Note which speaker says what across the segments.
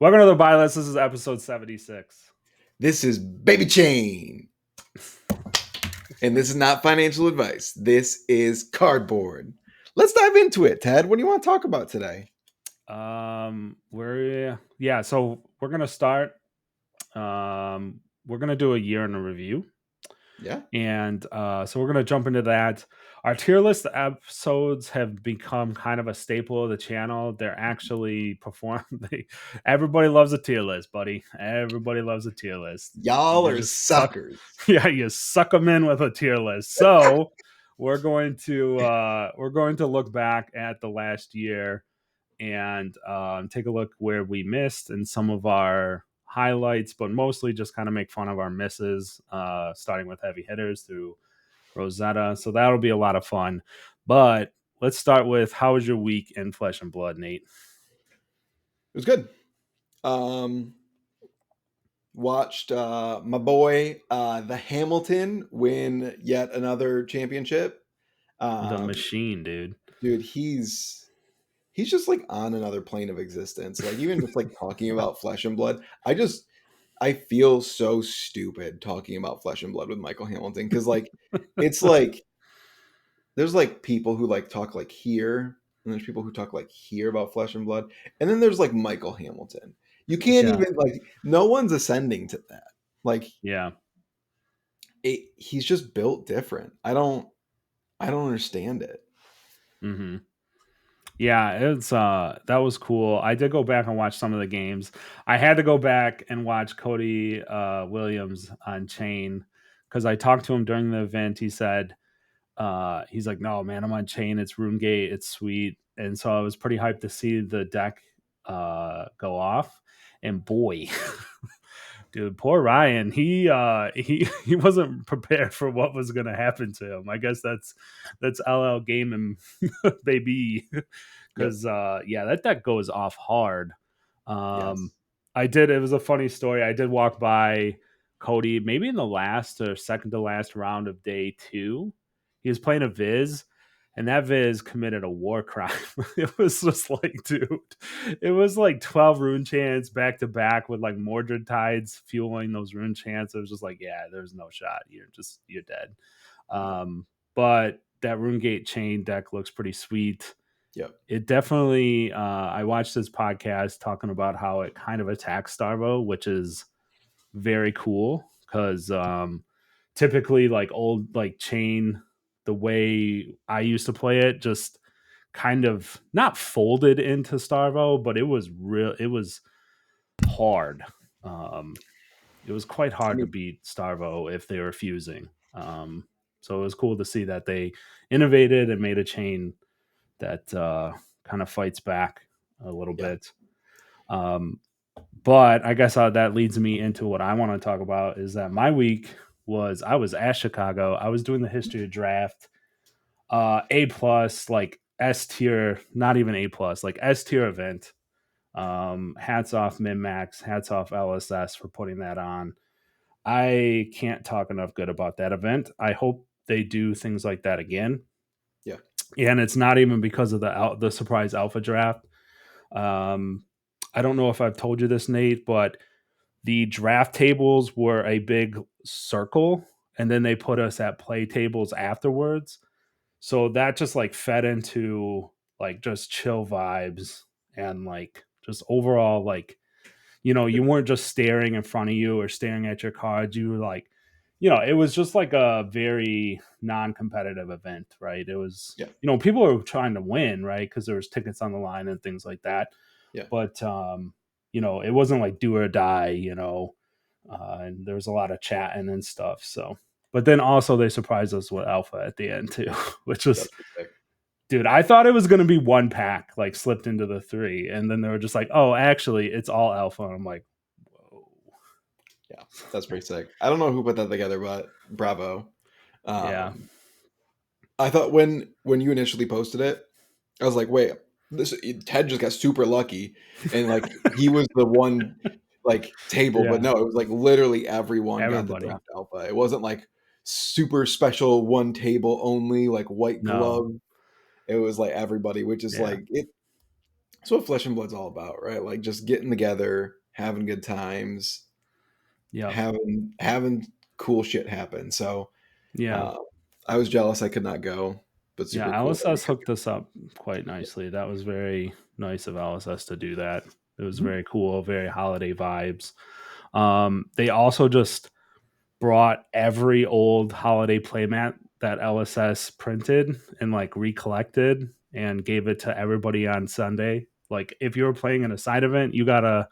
Speaker 1: Welcome to the Buy List. This is episode 76.
Speaker 2: This is Baby Chain. And this is not financial advice. This is cardboard. Let's dive into it, Ted. What do you want to talk about today?
Speaker 1: So we're gonna start. We're gonna do a year in a review,
Speaker 2: Yeah.
Speaker 1: and so we're gonna jump into that. Our tier list episodes have become kind of a staple of the channel. They're actually everybody loves a tier list, buddy. Everybody loves a tier list.
Speaker 2: Y'all
Speaker 1: You
Speaker 2: are
Speaker 1: just suck.
Speaker 2: suckers.
Speaker 1: Yeah, you suck them in with a tier list. So we're going to look back at the last year and take a look where we missed and some of our highlights, but mostly just kind of make fun of our misses, starting with heavy hitters through Rosetta. So that'll be a lot of fun. But let's start with, how was your week in Flesh and Blood, Nate?
Speaker 2: It was good. Watched my boy, the Hamilton, win yet another championship.
Speaker 1: The machine, dude.
Speaker 2: Dude, he's just like on another plane of existence. Like even just like talking about Flesh and Blood, I feel so stupid talking about Flesh and Blood with Michael Hamilton because like it's like there's like people who like talk like here, and there's people who talk like here about Flesh and Blood, and then there's like Michael Hamilton. You can't
Speaker 1: Yeah.
Speaker 2: even like no one's ascending to that. Like
Speaker 1: Yeah.
Speaker 2: he's just built different. I don't understand it.
Speaker 1: Mm-hmm. Yeah, it's that was cool. I did go back and watch some of the games. I had to go back and watch Cody Williams on Chain because I talked to him during the event. He said he's like, "No, man, I'm on Chain. It's RuneGate. It's sweet." And so I was pretty hyped to see the deck go off. And boy, dude, poor Ryan. He wasn't prepared for what was going to happen to him. I guess that's LL gaming, baby. Because that deck goes off hard.
Speaker 2: Yes.
Speaker 1: It was a funny story. I did walk by Cody maybe in the last or second to last round of day 2. He was playing a Viz, and that Viz committed a war crime. It was just like, dude, it was like 12 rune chants back to back with like Mordred tides fueling those rune chants. It was just like, yeah, there's no shot. You're dead. But that RuneGate chain deck looks pretty sweet.
Speaker 2: Yep.
Speaker 1: It definitely, I watched this podcast talking about how it kind of attacks Starvo, which is very cool because typically like old like chain, the way I used to play it, just kind of not folded into Starvo, but it was hard. It was quite hard to beat Starvo if they were fusing. So it was cool to see that they innovated and made a chain that kind of fights back a little bit. But I guess that leads me into what I want to talk about is that my week I was at Chicago. I was doing the history of draft, A plus, like S tier, not even A plus, like S tier event. Hats off MinMax, hats off LSS for putting that on. I can't talk enough good about that event. I hope they do things like that again.
Speaker 2: Yeah.
Speaker 1: And it's not even because of the surprise alpha draft. I don't know if I've told you this, Nate, but the draft tables were a big circle, and then they put us at play tables afterwards. So that just like fed into like just chill vibes and like just overall like, you weren't just staring in front of you or staring at your cards. You were like, it was just like a very non-competitive event, right? It was, people were trying to win, right? Because there was tickets on the line and things like that.
Speaker 2: Yeah.
Speaker 1: But, it wasn't like do or die, and there was a lot of chatting and stuff. So, but then also they surprised us with alpha at the end too, which was, dude, I thought it was going to be one pack, like slipped into the 3. And then they were just like, oh, actually it's all alpha. And I'm like, whoa.
Speaker 2: Yeah, that's pretty sick. I don't know who put that together, but bravo.
Speaker 1: Yeah.
Speaker 2: I thought when you initially posted it, I was like, wait, Ted just got super lucky, and like he was the one like table, but no, it was like literally everybody got the draft alpha. It wasn't like super special one table only, like white glove. It was like everybody, which is like it. That's what Flesh and Blood's all about, right? Like just getting together, having good times,
Speaker 1: Yep.
Speaker 2: having cool shit happen. So
Speaker 1: Yeah.
Speaker 2: uh, I was jealous I could not go, but
Speaker 1: Yeah.
Speaker 2: super cool that we
Speaker 1: LSS
Speaker 2: could.
Speaker 1: hooked us up quite nicely. That was very nice of LSS to do that. It was
Speaker 2: Mhm.
Speaker 1: very cool, very holiday vibes. They also just brought every old holiday playmat that LSS printed and like recollected and gave it to everybody on Sunday. Like if you were playing in a side event, you got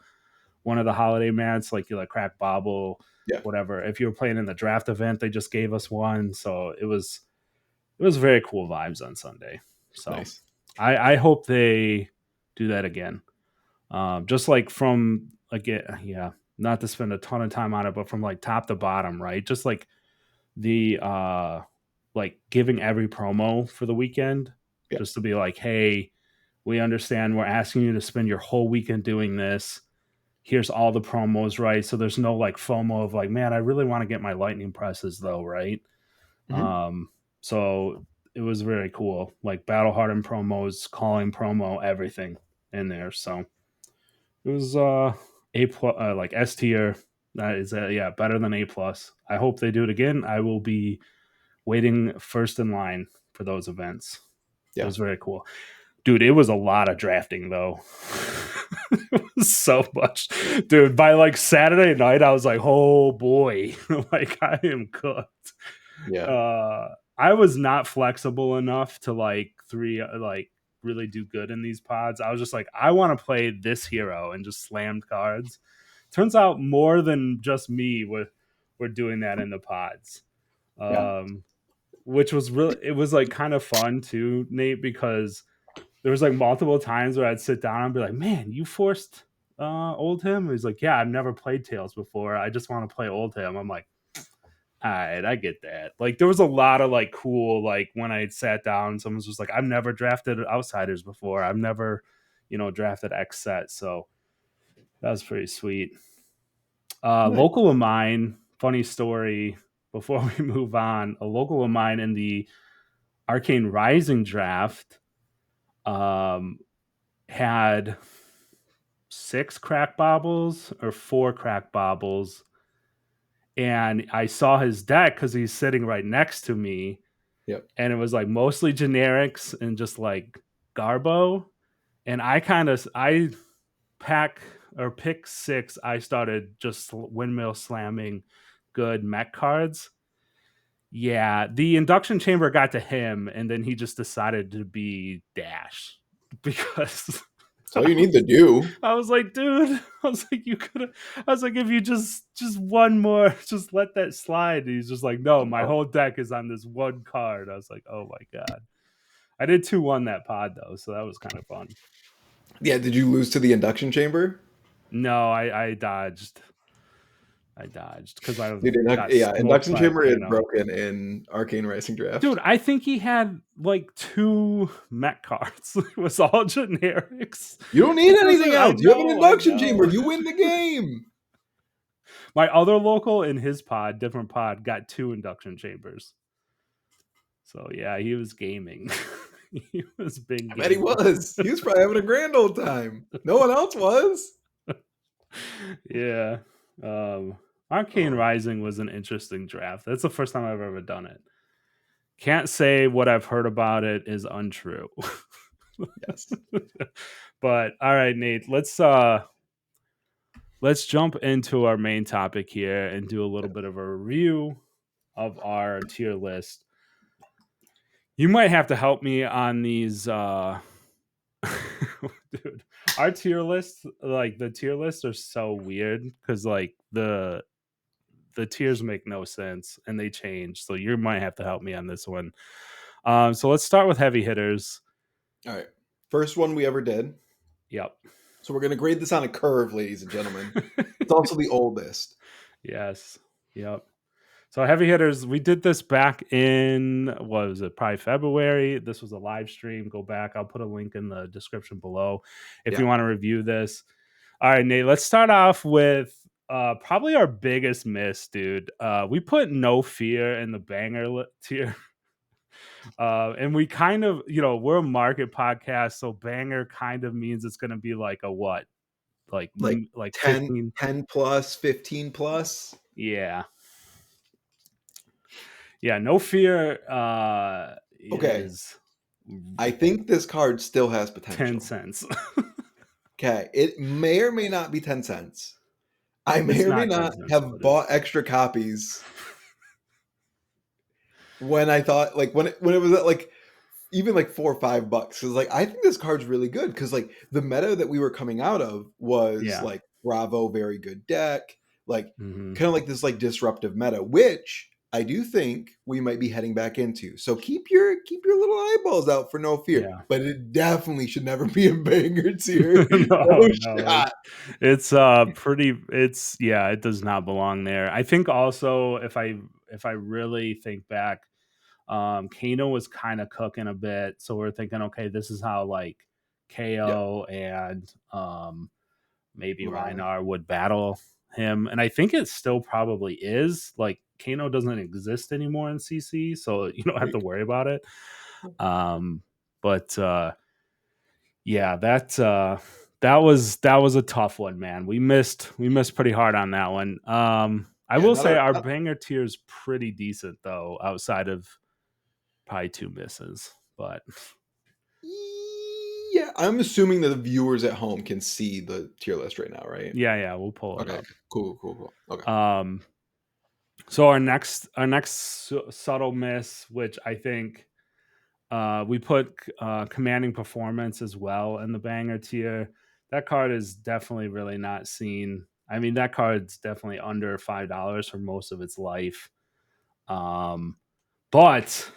Speaker 1: one of the holiday mats, like you like crack bobble,
Speaker 2: Yeah,
Speaker 1: whatever. If you were playing in the draft event, they just gave us one. So it was very cool vibes on Sunday. So
Speaker 2: nice.
Speaker 1: I hope they do that again. Just like from again, yeah, not to spend a ton of time on it, but from like top to bottom, right? Just the like giving every promo for the weekend,
Speaker 2: Yeah.
Speaker 1: just to be like, hey, we understand we're asking you to spend your whole weekend doing this. Here's all the promos, right? So there's no like FOMO of like, man, I really want to get my lightning presses though, right?
Speaker 2: Mhm.
Speaker 1: Um, so it was very cool. Like battle hardened promos, calling promo, everything in there. So it was A plus, like S tier. That is yeah, better than A plus. I hope they do it again. I will be waiting first in line for those events. It
Speaker 2: Yeah.
Speaker 1: was very cool. Dude, it was a lot of drafting though. It was so much. Dude, by like Saturday night, I was like, oh boy, like I am cooked.
Speaker 2: Yeah.
Speaker 1: Uh I was not flexible enough to like like really do good in these pods. I was just like, I want to play this hero and just slammed cards. Turns out more than just me were doing that in the pods.
Speaker 2: Yeah.
Speaker 1: Um which was really, it was like kind of fun too, Nate, because there was like multiple times where I'd sit down and be like, man, you forced old him. He's like, yeah, I've never played Tails before. I just want to play old him. I'm like, all right, I get that. Like there was a lot of like cool, like when I sat down, someone's just like, I've never drafted outsiders before. I've never, drafted X set. So that was pretty sweet.
Speaker 2: Nice.
Speaker 1: Local of mine, funny story before we move on, a local of mine in the Arcane Rising draft um, had 6 crack baubles. And I saw his deck because he's sitting right next to me.
Speaker 2: Yep.
Speaker 1: And it was like mostly generics and just like Garbo. And I pack or pick 6. I started just windmill slamming good mech cards. Yeah, the induction chamber got to him, and then he just decided to be Dash because
Speaker 2: That's all you need to do.
Speaker 1: I was like, dude, I was like, you could have. I was like, if you just one more, just let that slide. And he's just like, no, my
Speaker 2: Oh.
Speaker 1: whole deck is on this one card. I was like, oh my god. I did 2-1 that pod though, so that was kind of fun.
Speaker 2: Yeah. Did you lose to the induction chamber?
Speaker 1: No, I dodged. I dodged because I
Speaker 2: Dude,
Speaker 1: got
Speaker 2: yeah,
Speaker 1: smoked
Speaker 2: induction
Speaker 1: by a
Speaker 2: chamber is
Speaker 1: Kano.
Speaker 2: broken in Arcane Racing Draft.
Speaker 1: Dude, I think he had like 2 mech cards. It was all generics.
Speaker 2: You don't need
Speaker 1: It
Speaker 2: anything
Speaker 1: doesn't. I
Speaker 2: else. You have an
Speaker 1: know. I
Speaker 2: induction chamber.
Speaker 1: know.
Speaker 2: You win the game.
Speaker 1: My other local in his pod, different pod, got 2 induction chambers. So yeah, he was gaming. He was big
Speaker 2: I bet he
Speaker 1: gaming.
Speaker 2: was. He was probably having a grand old time. No one else was.
Speaker 1: Yeah. Arcane
Speaker 2: Oh,
Speaker 1: Rising was an interesting draft. That's the first time I've ever done it. Can't say what I've heard about it is untrue.
Speaker 2: yes.
Speaker 1: But all right, Nate, let's jump into our main topic here and do a little bit of a review of our tier list. You might have to help me on these dude. Our tier list, like the tier lists are so weird because like the tiers make no sense and they change. So you might have to help me on this one. So let's start with heavy hitters.
Speaker 2: All right. First one we ever did.
Speaker 1: Yep.
Speaker 2: So we're going to grade this on a curve, ladies and gentlemen. It's also the oldest.
Speaker 1: Yes. Yep. So heavy hitters, we did this back in what was it? Probably February. This was a live stream. Go back. I'll put a link in the description below if you
Speaker 2: Yeah.
Speaker 1: want to review this. All right, Nate. Let's start off with probably our biggest miss, dude. We put No Fear in the banger tier. And we kind of, we're a market podcast, so banger kind of means it's going to be like a what?
Speaker 2: Like
Speaker 1: Like
Speaker 2: 10,
Speaker 1: 15.
Speaker 2: 10 plus, 15 plus.
Speaker 1: Yeah. Yeah, No Fear
Speaker 2: Okay.
Speaker 1: is
Speaker 2: I think this card still has
Speaker 1: 10
Speaker 2: potential.
Speaker 1: cents.
Speaker 2: Okay. It may or may not be 10 cents. I may
Speaker 1: It's
Speaker 2: or may
Speaker 1: not 10
Speaker 2: not
Speaker 1: cents,
Speaker 2: have
Speaker 1: but it's
Speaker 2: bought extra copies when I thought like when it was at like even like $4 or $5. Because like I think this card's really good because like the meta that we were coming out of was
Speaker 1: yeah.
Speaker 2: like Bravo, very good deck, like
Speaker 1: Mhm.
Speaker 2: kind of like this like disruptive meta, which I do think we might be heading back into. So keep your little eyeballs out for No Fear,
Speaker 1: Yeah.
Speaker 2: but it definitely should never be a banger tier.
Speaker 1: No,
Speaker 2: No
Speaker 1: no,
Speaker 2: shot.
Speaker 1: it's pretty. It's yeah, it does not belong there. I think also if I really think back, Kano was kind of cooking a bit, so we're thinking, okay, this is how like
Speaker 2: Yeah,
Speaker 1: KO and maybe
Speaker 2: Lamar.
Speaker 1: Reinar would battle him, and I think it still probably is. Like Kano doesn't exist anymore in CC, so you don't have to
Speaker 2: Agreed.
Speaker 1: worry about it. Um, but yeah, that was a tough one, man. We missed pretty hard on that one. I
Speaker 2: Yeah,
Speaker 1: will
Speaker 2: not
Speaker 1: say
Speaker 2: our.
Speaker 1: our
Speaker 2: Not,
Speaker 1: banger tier is pretty decent though, outside of probably two misses. But
Speaker 2: yeah, I'm assuming that the viewers at home can see the tier list right now, right?
Speaker 1: yeah, we'll pull it
Speaker 2: Okay,
Speaker 1: up.
Speaker 2: cool. Okay.
Speaker 1: Um, so our next subtle miss, which I think we put commanding performance as well in the banger tier. That card is definitely really not seen. I mean, that card's definitely under $5 for most of its life. But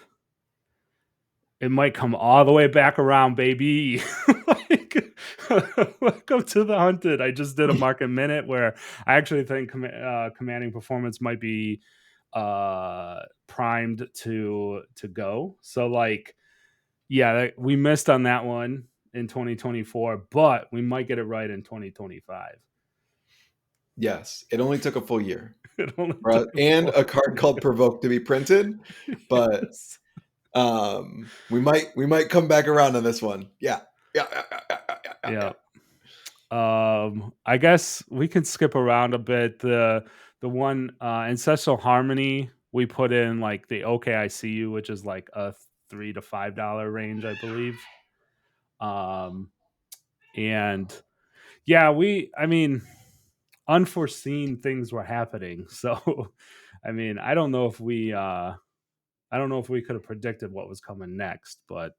Speaker 1: it might come all the way back around, baby. Like, welcome to the hunted. I just did a market minute where I actually think commanding performance might be primed to go. So like, yeah, we missed on that one in 2024, but we might get it right in 2025.
Speaker 2: Yes, it only took a full year,
Speaker 1: It only
Speaker 2: right?
Speaker 1: took a
Speaker 2: And
Speaker 1: full
Speaker 2: a card called
Speaker 1: year.
Speaker 2: Provoke to be printed, but
Speaker 1: Yes.
Speaker 2: we might come back around on this one. Yeah. Yeah.
Speaker 1: Yeah. I guess we can skip around a bit. The one ancestral harmony we put in like the okay I see you, which is like a $3 to $5 range, I believe. Um, and yeah, I mean, unforeseen things were happening. So, I mean, I don't know if we could have predicted what was coming next, but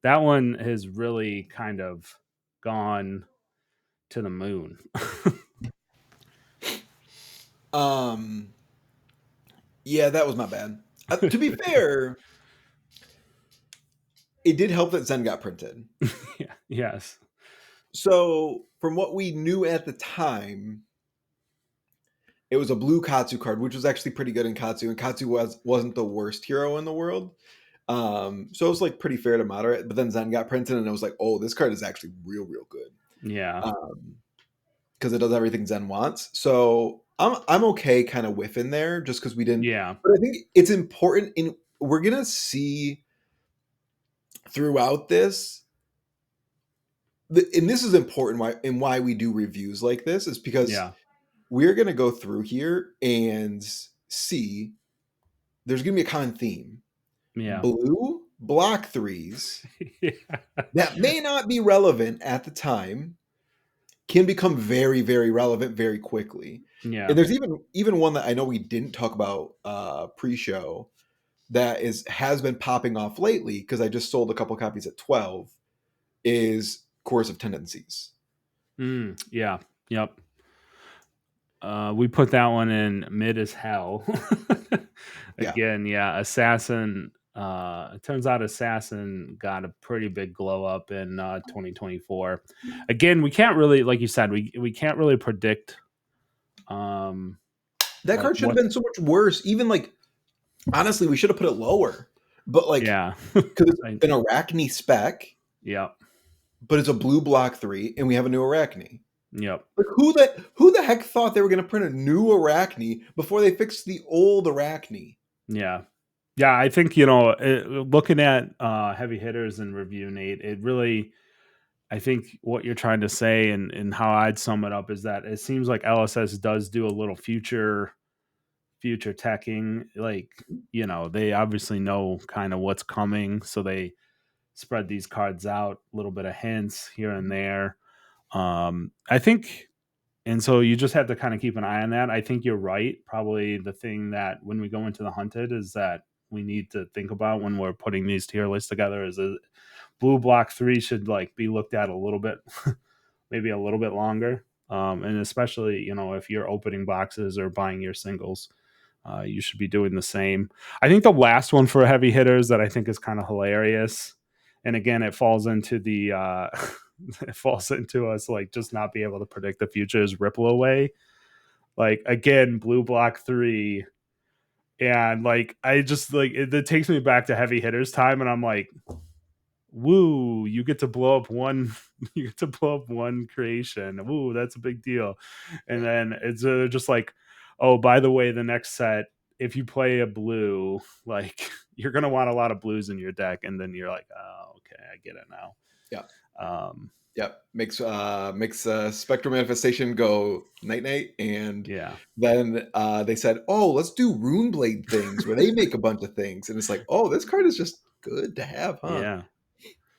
Speaker 1: that one has really kind of gone to the moon.
Speaker 2: Um yeah, that was not bad. To be fair, it did help that Zen got printed.
Speaker 1: Yeah, yes.
Speaker 2: So, from what we knew at the time, it was a blue Katsu card, which was actually pretty good in Katsu, and Katsu wasn't the worst hero in the world. So it was like pretty fair to moderate. But then Zen got printed, and it was like, oh, this card is actually real good.
Speaker 1: Yeah.
Speaker 2: Because it does everything Zen wants. So I'm okay kind of whiffing there just because we didn't.
Speaker 1: Yeah.
Speaker 2: But I think it's important in we're gonna see throughout this. And this is important why we do reviews like this is because
Speaker 1: Yeah.
Speaker 2: we're gonna go through here and see there's gonna be a common theme.
Speaker 1: Yeah.
Speaker 2: Blue block threes
Speaker 1: Yeah.
Speaker 2: that may not be relevant at the time can become very relevant very quickly.
Speaker 1: Yeah.
Speaker 2: And there's even one that I know we didn't talk about pre-show that has been popping off lately because I just sold a couple copies at 12 is Course of Tendencies.
Speaker 1: Yeah. Yep. We put that one in mid as hell.
Speaker 2: Yeah.
Speaker 1: Again, yeah, Assassin. It turns out Assassin got a pretty big glow up in 2024. Again, we can't really, like you said, we can't really predict
Speaker 2: That
Speaker 1: like
Speaker 2: card should have
Speaker 1: what.
Speaker 2: been so much worse. Even like honestly, we should have put it lower. But like
Speaker 1: Yeah.
Speaker 2: because it's
Speaker 1: I,
Speaker 2: an Arachne spec,
Speaker 1: yep.
Speaker 2: but it's a blue block 3 and we have a new Arachne.
Speaker 1: Yep.
Speaker 2: Like who the heck thought they were going to print a new Arachne before they fixed the old Arachne?
Speaker 1: Yeah. Yeah, I think, looking at heavy hitters and review, Nate, it really, I think what you're trying to say and how I'd sum it up is that it seems like LSS does do a little future teching. Like, they obviously know kind of what's coming, so they spread these cards out, a little bit of hints here and there. I think, and so you just have to kind of keep an eye on that. I think you're right. Probably the thing that when we go into the hunted is that we need to think about when we're putting these tier lists together is a blue block 3 should like be looked at a little bit, maybe a little bit longer. And especially, if you're opening boxes or buying your singles, you should be doing the same. I think the last one for heavy hitters that I think is kind of hilarious, and again, it falls into the it falls into us like just not be able to predict the future is ripple away. Like again, blue block 3, and like I just like it takes me back to heavy hitters time, and I'm like, woo, you get to blow up one you get to blow up one creation, woo, that's a big deal. And
Speaker 2: Yeah.
Speaker 1: then it's just like, oh, by the way, the next set, if you play a blue, like you're going to want a lot of blues in your deck, and then you're like, oh, okay, I get it now.
Speaker 2: Yeah.
Speaker 1: um
Speaker 2: Yep. Makes Spectral Manifestation go night night, and
Speaker 1: yeah,
Speaker 2: then they said, "Oh, let's do Runeblade things where they make a bunch of things," and it's like, "Oh, this card is just good to have, huh?"
Speaker 1: yeah,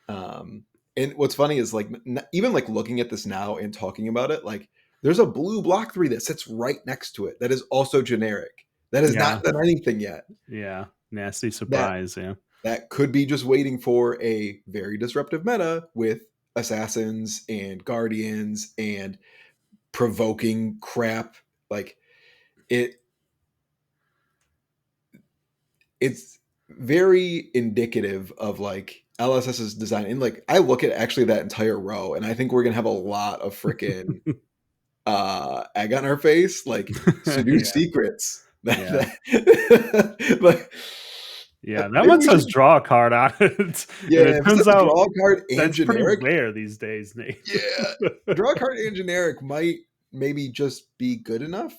Speaker 2: Um, and what's funny is like even like looking at this now and talking about it, like there's a blue block 3 that sits right next to it that is also generic that has
Speaker 1: yeah,
Speaker 2: not done anything yet.
Speaker 1: yeah, nasty
Speaker 2: That
Speaker 1: surprise. Yeah,
Speaker 2: that could be just waiting for a very disruptive meta with assassins and guardians and provoking crap. Like it it's very indicative of like LSS's design. And like I look at actually that entire row and I think we're gonna have a lot of freaking egg on our face, like seduce
Speaker 1: yeah,
Speaker 2: secrets.
Speaker 1: yeah.
Speaker 2: Like
Speaker 1: Yeah, that
Speaker 2: maybe
Speaker 1: one
Speaker 2: we
Speaker 1: says
Speaker 2: should,
Speaker 1: draw a card on it, and
Speaker 2: yeah,
Speaker 1: it
Speaker 2: if it
Speaker 1: turns
Speaker 2: says
Speaker 1: out
Speaker 2: draw a card and
Speaker 1: that's pretty
Speaker 2: generic,
Speaker 1: rare these days, Nate.
Speaker 2: yeah, draw a card and generic might maybe just be good enough.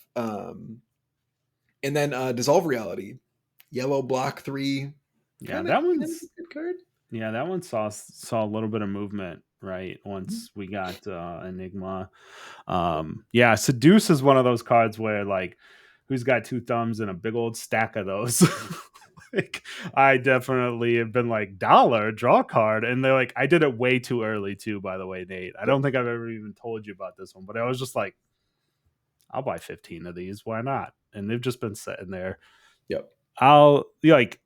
Speaker 2: And then dissolve reality, yellow block 3,
Speaker 1: Yeah,
Speaker 2: kind of
Speaker 1: that
Speaker 2: a
Speaker 1: one's
Speaker 2: good card.
Speaker 1: yeah, that one saw a little bit of movement, right?
Speaker 2: Mhm.
Speaker 1: Once we got Enigma. Yeah, Seduce is one of those cards where like who's got two thumbs and a big old stack of those? Like I definitely have been like dollar draw card, and they're like I did it way too early too, by the way, Nate. I don't
Speaker 2: Yep.
Speaker 1: think I've ever even told you about this one, but I was just like, I'll buy 15 of these, why not? And they've just been sitting there.
Speaker 2: Yep.
Speaker 1: I'll like,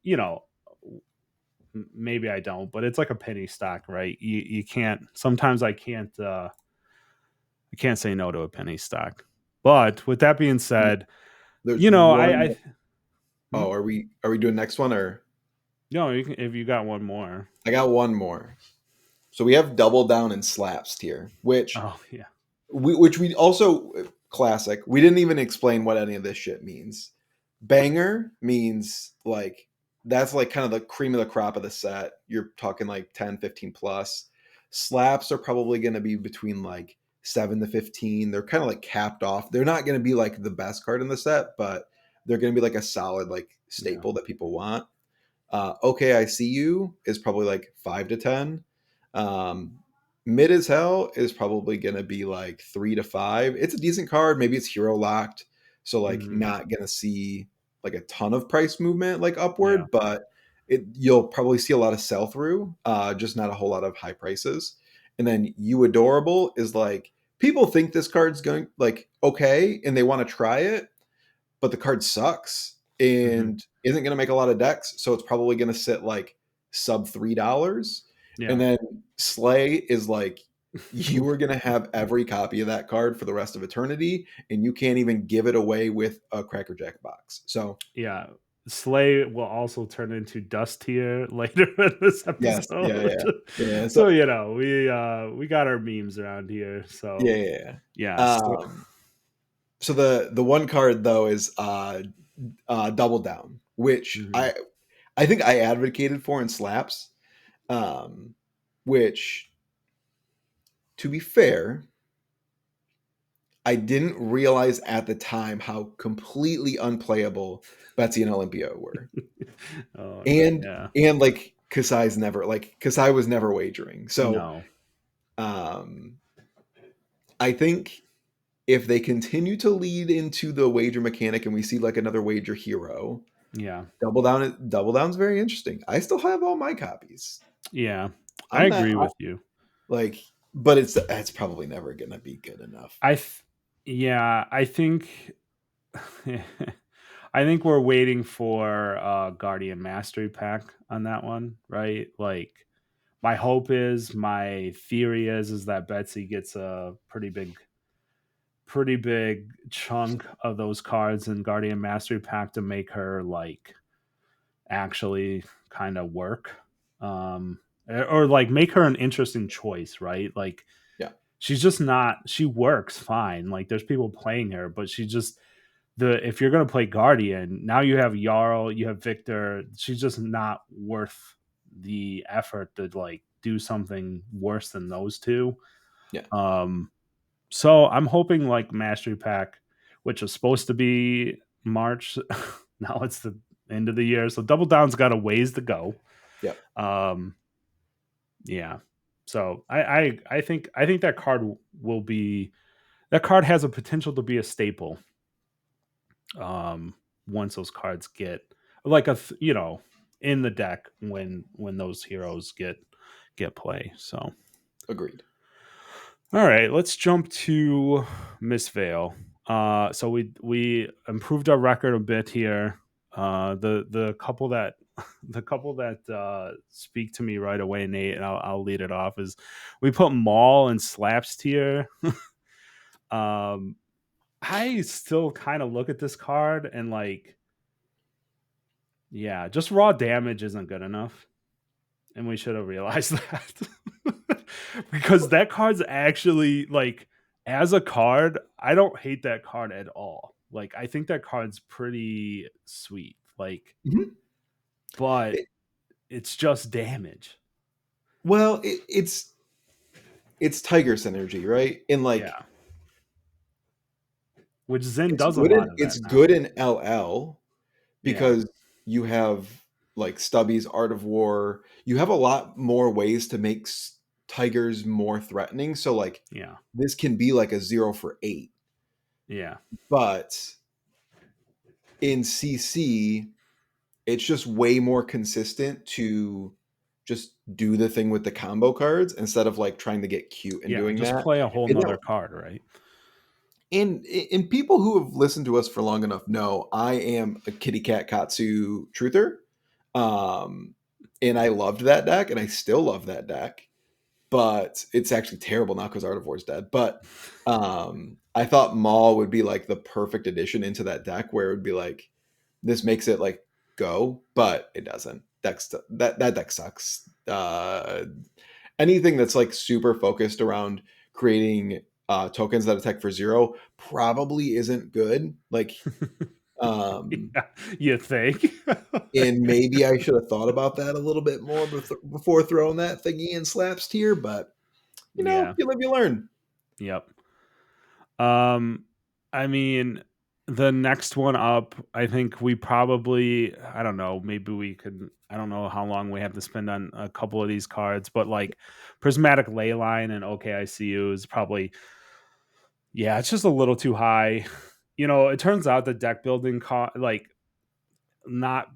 Speaker 1: maybe I don't, but it's like a penny stock, right? You can't. Sometimes I can't. I can't say no to a penny stock. But with that being said,
Speaker 2: There's
Speaker 1: I
Speaker 2: one.
Speaker 1: hmm?
Speaker 2: Oh, are we doing next one, or
Speaker 1: No, you can, if you got one more.
Speaker 2: I got one more. So we have double down and slaps tier, which
Speaker 1: Oh yeah,
Speaker 2: we also classic. We didn't even explain what any of this shit means. Banger means like that's like kind of the cream of the crop of the set. You're talking like 10, 15 plus. Slaps are probably going to be between like 7 to 15. They're kind of like capped off. They're not going to be like the best card in the set, but they're going to be like a solid like
Speaker 1: yeah,
Speaker 2: staple that people want. Okay, I see you is probably like 5 to 10. Um, Mid as hell is probably gonna be like 3 to 5. It's a decent card. Maybe it's hero locked, so like
Speaker 1: hmm,
Speaker 2: not gonna see like a ton of price movement like
Speaker 1: yeah,
Speaker 2: upward, but you'll probably see a lot of sell through, just not a whole lot of high prices. And then you adorable is like people think this card's going like okay, and they want to try it, but the card sucks
Speaker 1: hmm,
Speaker 2: and isn't going to make a lot of decks, so it's probably going to sit like sub $3. And
Speaker 1: yeah,
Speaker 2: then Slay is like you are going to have every copy of that card for the rest of eternity, and you can't even give it away with a Cracker Jack box. So
Speaker 1: yeah. Slay will also turn into dust here later in this
Speaker 2: yes, yeah,
Speaker 1: episode.
Speaker 2: yeah, yeah.
Speaker 1: So we got our memes around here.
Speaker 2: Yeah,
Speaker 1: So
Speaker 2: yeah,
Speaker 1: yeah,
Speaker 2: yeah.
Speaker 1: so,
Speaker 2: So the one card though is Double Down, which
Speaker 1: mhm.
Speaker 2: I think I advocated for in slaps, um, which to be fair, I didn't realize at the time how completely unplayable Betsy and Olympia were.
Speaker 1: Oh
Speaker 2: And
Speaker 1: yeah.
Speaker 2: like Kasai was never wagering. So
Speaker 1: No.
Speaker 2: um I think if they continue to lead into the wager mechanic and we see like another wager hero,
Speaker 1: Yeah.
Speaker 2: Double Down's very interesting. I still have all my copies.
Speaker 1: Yeah. I
Speaker 2: I'm not
Speaker 1: agree with you.
Speaker 2: like, but it's probably never gonna be good enough.
Speaker 1: I th- yeah, I think I think we're waiting for Guardian Mastery Pack on that one, right? Like my hope is, my theory is that Betsy gets a pretty big chunk of those cards in Guardian Mastery Pack to make her like actually kind of work. Or like make her an interesting choice, right? Like
Speaker 2: Yeah,
Speaker 1: she's just not, she works fine. Like there's people playing her, but she just, if you're gonna play Guardian, now you have Jarl, you have Victor. She's just not worth the effort to like do something worse than those two.
Speaker 2: yeah,
Speaker 1: Um, so I'm hoping like Mastery Pack, which was supposed to be March, now it's the end of the year. So Double Down's got a ways to go.
Speaker 2: yeah.
Speaker 1: Um, yeah. So I think that card will be, that card has a potential to be a staple. Once those cards get like you know, in the deck when those heroes get play. So
Speaker 2: Agreed.
Speaker 1: all right, let's jump to Mistveil. So we improved our record a bit here. The couple that the couple that speak to me right away, Nate, and I'll lead it off, is we put Maul and Slaps tier. um, I still kind of look at this card and like, yeah, just raw damage isn't good enough, and we should have realized that. Because that card's actually like, as a card, I don't hate that card at all. Like I think that card's pretty sweet. Like,
Speaker 2: Mhm.
Speaker 1: but
Speaker 2: It-
Speaker 1: it's just damage.
Speaker 2: well, it's Tiger synergy, right? And like
Speaker 1: Yeah. Which Zen does a lot of that
Speaker 2: it's
Speaker 1: now.
Speaker 2: good in LL
Speaker 1: Yeah.
Speaker 2: because you have like Stubby's Art of War. You have a lot more ways to make tigers more threatening. So like
Speaker 1: Yeah.
Speaker 2: this can be like a 0 for 8.
Speaker 1: Yeah.
Speaker 2: But in CC, it's just way more consistent to just do the thing with the combo cards instead of like trying to get cute and
Speaker 1: Yeah.
Speaker 2: doing
Speaker 1: Just
Speaker 2: that.
Speaker 1: play a whole
Speaker 2: And
Speaker 1: nother
Speaker 2: no,
Speaker 1: card, right?
Speaker 2: and people who have listened to us for long enough know I am a Kitty Cat Katsu truther. Um, and I loved that deck, and I still love that deck. But it's actually terrible now because Art of War is dead. But I thought Maul would be like the perfect addition into that deck, where it would be like this makes it like go, but it doesn't. That deck sucks. Anything that's like super focused around creating tokens that attack for 0 probably isn't good. Like, um,
Speaker 1: Yeah. You think?
Speaker 2: and maybe I should have thought about that a little bit more before throwing that thingy in slaps tier. But
Speaker 1: Yeah.
Speaker 2: you live, you learn.
Speaker 1: Yep. Um, I mean, the next one up, I think we probably, I don't know, maybe we could, I don't know how long we have to spend on a couple of these cards, but like Prismatic Leyline and OKICU is probably, yeah, it's just a little too high. You know, it turns out the deck building like not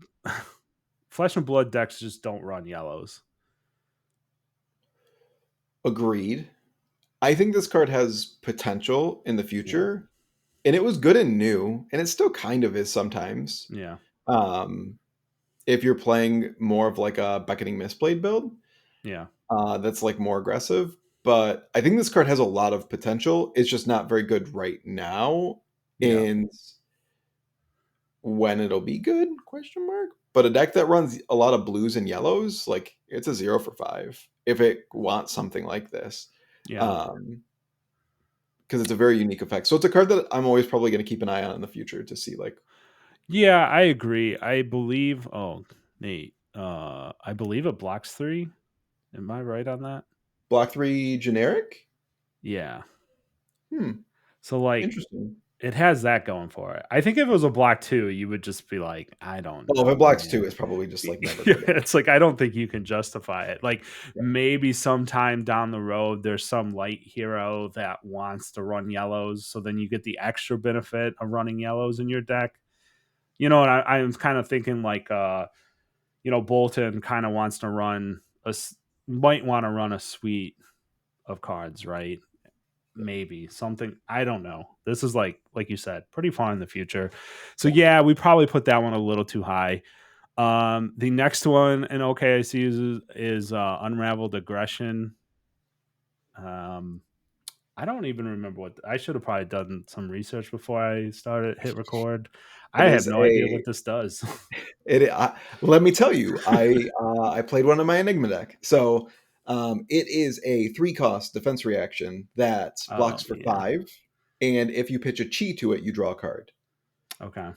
Speaker 1: Flesh and Blood decks just don't run yellows.
Speaker 2: Agreed. I think this card has potential in the
Speaker 1: Yeah.
Speaker 2: future, and it was good and new, and it still kind of is sometimes.
Speaker 1: Yeah.
Speaker 2: Um, if you're playing more of like a Beckoning Mistblade build,
Speaker 1: Yeah.
Speaker 2: that's like more aggressive. But I think this card has a lot of potential. It's just not very good right now,
Speaker 1: Yeah.
Speaker 2: and when it'll be good? Question mark. But a deck that runs a lot of blues and yellows, like it's a 0 for 5 if it wants something like this.
Speaker 1: Yeah.
Speaker 2: Um, because it's a very unique effect. So it's a card that I'm always probably going to keep an eye on in the future to see like
Speaker 1: Yeah, I agree. I believe, oh, Nate, I believe it blocks 3. Am I right on that?
Speaker 2: block 3 generic.
Speaker 1: Yeah.
Speaker 2: Hmm.
Speaker 1: So like
Speaker 2: Interesting.
Speaker 1: it has that going for it. I think if it was a block 2, you would just be like, I don't
Speaker 2: Well, if it
Speaker 1: know,
Speaker 2: blocks
Speaker 1: man.
Speaker 2: 2, it's probably just, like, never
Speaker 1: Yeah,
Speaker 2: getting.
Speaker 1: it's like I don't think you can justify it. Like
Speaker 2: Yeah.
Speaker 1: maybe sometime down the road there's some light hero that wants to run yellows, so then you get the extra benefit of running yellows in your deck. And I'm kind of thinking like Bolton kind of wants to run might want to run a suite of cards, right? Maybe something, I don't know. This is like you said, pretty far in the future. So
Speaker 2: Yeah.
Speaker 1: yeah, we probably put that one a little too high. The next one in OKC is Unraveled Aggression. Um, I don't even remember what I should have probably done some research before I started hit record.
Speaker 2: It
Speaker 1: I have
Speaker 2: is
Speaker 1: no idea
Speaker 2: a
Speaker 1: what this does.
Speaker 2: let me tell you, I played one in my Enigma deck. So, it is a 3-cost defense reaction that
Speaker 1: Oh
Speaker 2: blocks for
Speaker 1: yeah.
Speaker 2: 5, and if you pitch a chi to it, you draw a card.
Speaker 1: Okay.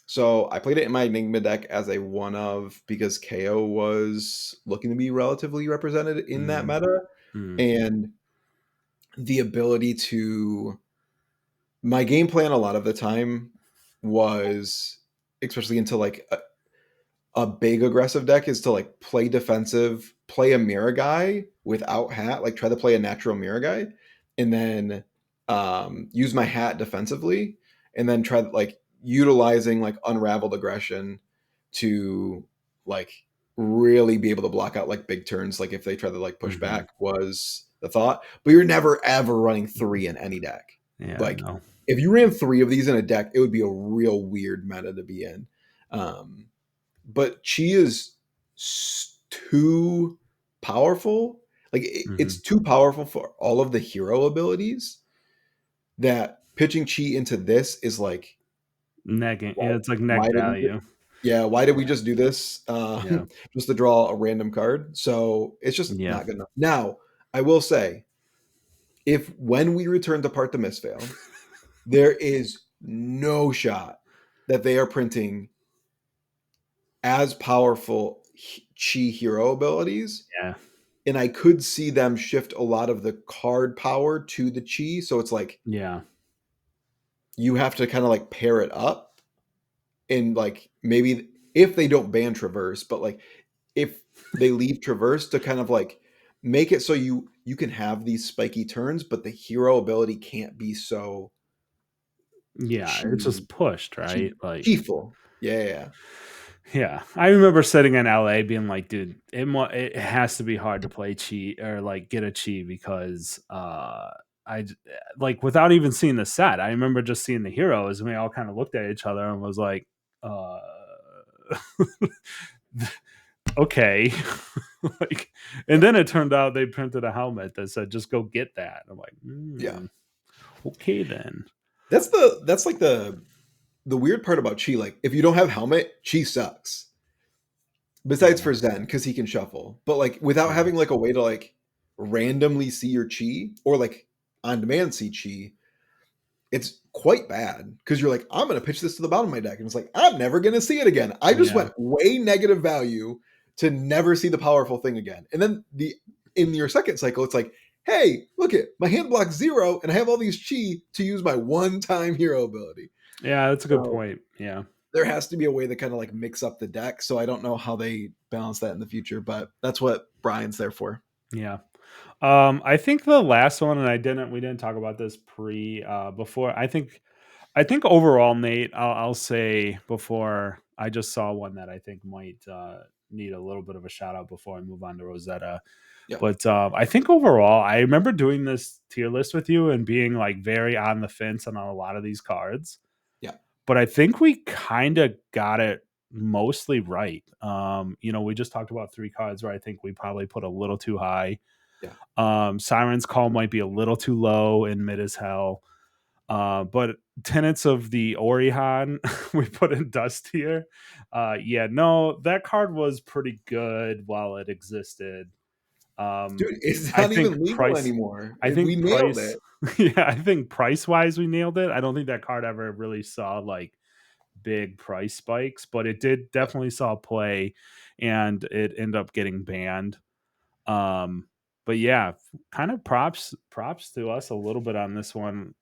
Speaker 2: So, I played it in my Enigma deck as a one of because KO was looking to be relatively represented in that
Speaker 1: Mm,
Speaker 2: meta,
Speaker 1: mm,
Speaker 2: and the ability to my game plan a lot of the time was, especially into like a big aggressive deck, is to like play defensive, play a mirror guy without hat, like try to play a natural mirror guy, and then use my hat defensively, and then try like utilizing like unraveled aggression to like really be able to block out like big turns, like if they try to like push
Speaker 1: mhm.
Speaker 2: back was the thought. But you're never ever running 3 in any deck.
Speaker 1: Yeah,
Speaker 2: Like
Speaker 1: no.
Speaker 2: if you ran 3 of these in a deck, it would be a real weird meta to be in. But chi is too powerful. Like it's
Speaker 1: Mhm.
Speaker 2: too powerful for all of the hero abilities that pitching chi into this is like,
Speaker 1: Negging.
Speaker 2: why,
Speaker 1: Yeah, it's like
Speaker 2: why
Speaker 1: neg
Speaker 2: did we?
Speaker 1: value.
Speaker 2: Yeah, why did we just do this?
Speaker 1: Yeah.
Speaker 2: Just to draw a random card. So it's just
Speaker 1: Yeah.
Speaker 2: not good enough. Now, I will say, if when we return to Part the Mistveil, there is no shot that they are printing as powerful chi hero abilities,
Speaker 1: Yeah.
Speaker 2: and I could see them shift a lot of the card power to the chi. So it's like
Speaker 1: Yeah.
Speaker 2: you have to kind of like pair it up, and like maybe if they don't ban traverse, but like if they leave traverse to kind of like make it so you can have these spiky turns, but the hero ability can't be so
Speaker 1: Yeah, it's
Speaker 2: chi
Speaker 1: just pushed,
Speaker 2: chi
Speaker 1: right? Like
Speaker 2: chi-ful. Yeah, yeah,
Speaker 1: yeah. I remember sitting in LA being like, dude, it has to be hard to play chi or like get a chi because like without even seeing the set. I remember just seeing the heroes and we all kind of looked at each other and was like, uh okay. Like, and then it turned out they printed a helmet that said just go get that. I'm like,
Speaker 2: yeah.
Speaker 1: okay then.
Speaker 2: That's like the weird part about Chi. Like if you don't have helmet, Chi sucks. Besides
Speaker 1: Yeah.
Speaker 2: for Zen, because he can shuffle. But like without
Speaker 1: Yeah.
Speaker 2: having like a way to like randomly see your chi or like on demand see chi, it's quite bad because you're like, I'm gonna pitch this to the bottom of my deck, and it's like, I'm never gonna see it again. I just
Speaker 1: Yeah.
Speaker 2: went way negative value to never see the powerful thing again. And then in your second cycle, it's like, hey, look it, my hand blocks 0, and I have all these chi to use my one-time hero ability.
Speaker 1: Yeah, that's a good
Speaker 2: So
Speaker 1: point. Yeah.
Speaker 2: there has to be a way to kind of like mix up the deck. So I don't know how they balance that in the future, but that's what Brian's there for.
Speaker 1: Yeah. I think the last one, and we didn't talk about this before. I think overall, Nate, I'll say before I just saw one that I think might need a little bit of a shout out before I move on to Rosetta.
Speaker 2: Yeah.
Speaker 1: But I think overall, I remember doing this tier list with you and being like very on the fence on a lot of these cards.
Speaker 2: Yeah.
Speaker 1: But I think we kind of got it mostly right. We just talked about 3 cards where I think we probably put a little too high.
Speaker 2: Yeah.
Speaker 1: Siren's Call might be a little too low and mid as hell. But Tenets of the Orihan, we put in dust here. Yeah, no, that card was pretty good while it existed. Um,
Speaker 2: Dude, it's
Speaker 1: I
Speaker 2: not
Speaker 1: think
Speaker 2: even legal
Speaker 1: price,
Speaker 2: anymore.
Speaker 1: I
Speaker 2: We
Speaker 1: think
Speaker 2: nailed
Speaker 1: price,
Speaker 2: it.
Speaker 1: yeah, I think price wise we nailed it. I don't think that card ever really saw like big price spikes, but it did
Speaker 2: Yeah.
Speaker 1: definitely saw play, and it ended up getting banned. Um, but yeah, kind of props to us a little bit on this one.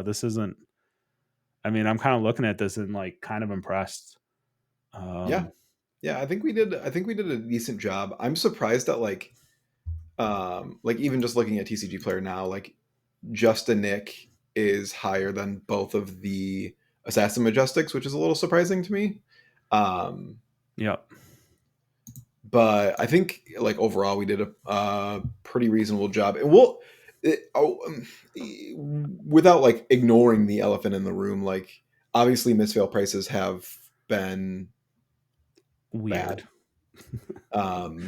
Speaker 1: This isn't. I mean, I'm kind of looking at this and like kind of impressed.
Speaker 2: Yeah.
Speaker 1: Um,
Speaker 2: Yeah, I think we did a decent job. I'm surprised that like even just looking at TCG Player now, like Just a Nick is higher than both of the Assassin Majestics, which is a little surprising to me. Um,
Speaker 1: yep.
Speaker 2: but I think like overall we did a pretty reasonable job. And without like ignoring the elephant in the room, like obviously Mistveil prices have been
Speaker 1: Weird.
Speaker 2: bad.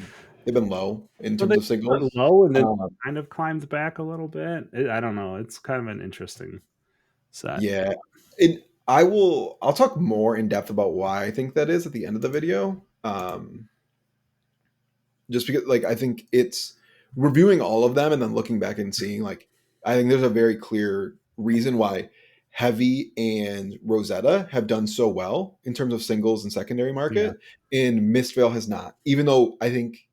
Speaker 2: They've been low in
Speaker 1: So
Speaker 2: terms
Speaker 1: they
Speaker 2: of
Speaker 1: went
Speaker 2: singles.
Speaker 1: low and then
Speaker 2: Um,
Speaker 1: kind of climbed back a little bit. I don't know. It's kind of an interesting set.
Speaker 2: yeah, and I'll talk more in depth about why I think that is at the end of the video. Just because like I think it's reviewing all of them and then looking back and seeing like I think there's a very clear reason why Heavy and Rosetta have done so well in terms of singles and secondary
Speaker 1: Yeah.
Speaker 2: market, and Mistveil has not. Even though I think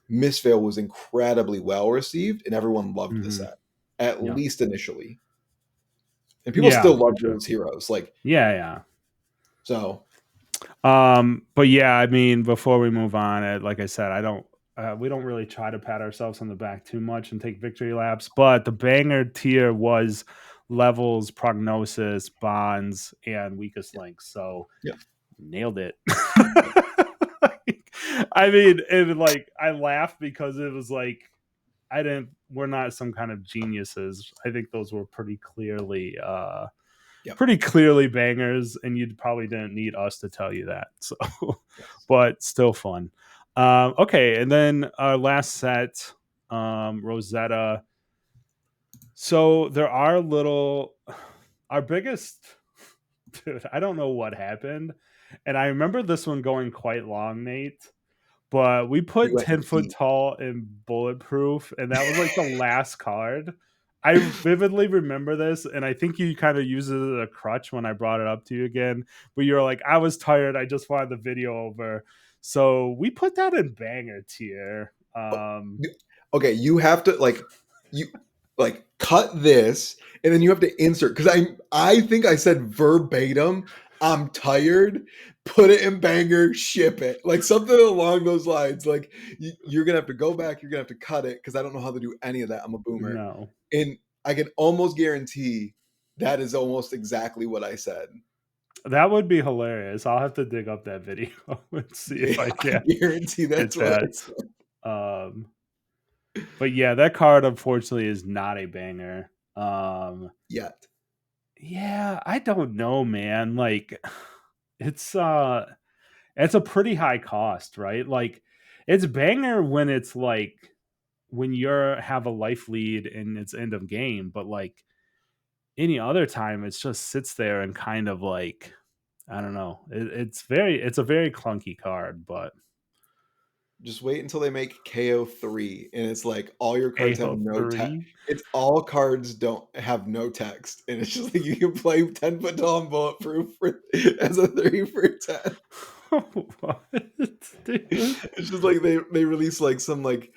Speaker 2: Mistveil was incredibly well received and everyone loved the
Speaker 1: Hmm.
Speaker 2: set, at
Speaker 1: Yeah.
Speaker 2: least initially. And people
Speaker 1: Yeah,
Speaker 2: still
Speaker 1: for
Speaker 2: love
Speaker 1: sure.
Speaker 2: those heroes. Like
Speaker 1: Yeah, yeah.
Speaker 2: so
Speaker 1: But yeah, I mean, before we move on, like I said, I don't. We don't really try to pat ourselves on the back too much and take victory laps, but the banger tier was levels, prognosis, bonds, and weakest links. So
Speaker 2: yeah.
Speaker 1: nailed it. I mean, and like I laughed because it was like I didn't. We're not some kind of geniuses. I think those were
Speaker 2: Yep.
Speaker 1: pretty clearly bangers, and you probably didn't need us to tell you that. So,
Speaker 2: Yes.
Speaker 1: but still fun. Okay, and then our last set, Rosetta. So there are little. Our biggest, dude. I don't know what happened, and I remember this one going quite long, Nate. But we
Speaker 2: We
Speaker 1: put
Speaker 2: went
Speaker 1: 10-foot
Speaker 2: deep.
Speaker 1: tall in bulletproof, and that was like the last card. I vividly remember this, and I think you kind of used it as a crutch when I brought it up to you again. But you were like, I was tired. I just wanted the video over. So we put that in banger tier.
Speaker 2: Okay, you have to you like cut this and then you have to insert because I think I said verbatim, I'm tired, put it in banger, ship it. Like something along those lines. Like you're gonna have to go back, you're gonna have to cut it because I don't know how to do any of that. I'm a boomer.
Speaker 1: No,
Speaker 2: And I can almost guarantee that is almost exactly what I said.
Speaker 1: that would be hilarious. I'll have to dig up that video and see if
Speaker 2: Yeah,
Speaker 1: I
Speaker 2: I
Speaker 1: can
Speaker 2: guarantee that's
Speaker 1: get
Speaker 2: what I
Speaker 1: that.
Speaker 2: said.
Speaker 1: Um, but yeah, that card unfortunately is not a banger.
Speaker 2: Yet.
Speaker 1: Yeah, I don't know, man. Like it's it's a pretty high cost, right? Like it's banger when it's like when you're have a life lead and it's end of game, but like any other time it's just sits there and kind of like I don't know. It's a very clunky card, but
Speaker 2: Just wait until they make KO3 and it's like all your cards have
Speaker 1: AO
Speaker 2: no text.
Speaker 1: 3.
Speaker 2: It's all cards don't have no text. And it's just like you can play 10 foot tall and bulletproof as a 3 for 10.
Speaker 1: What? Dude?
Speaker 2: It's just like they release like some like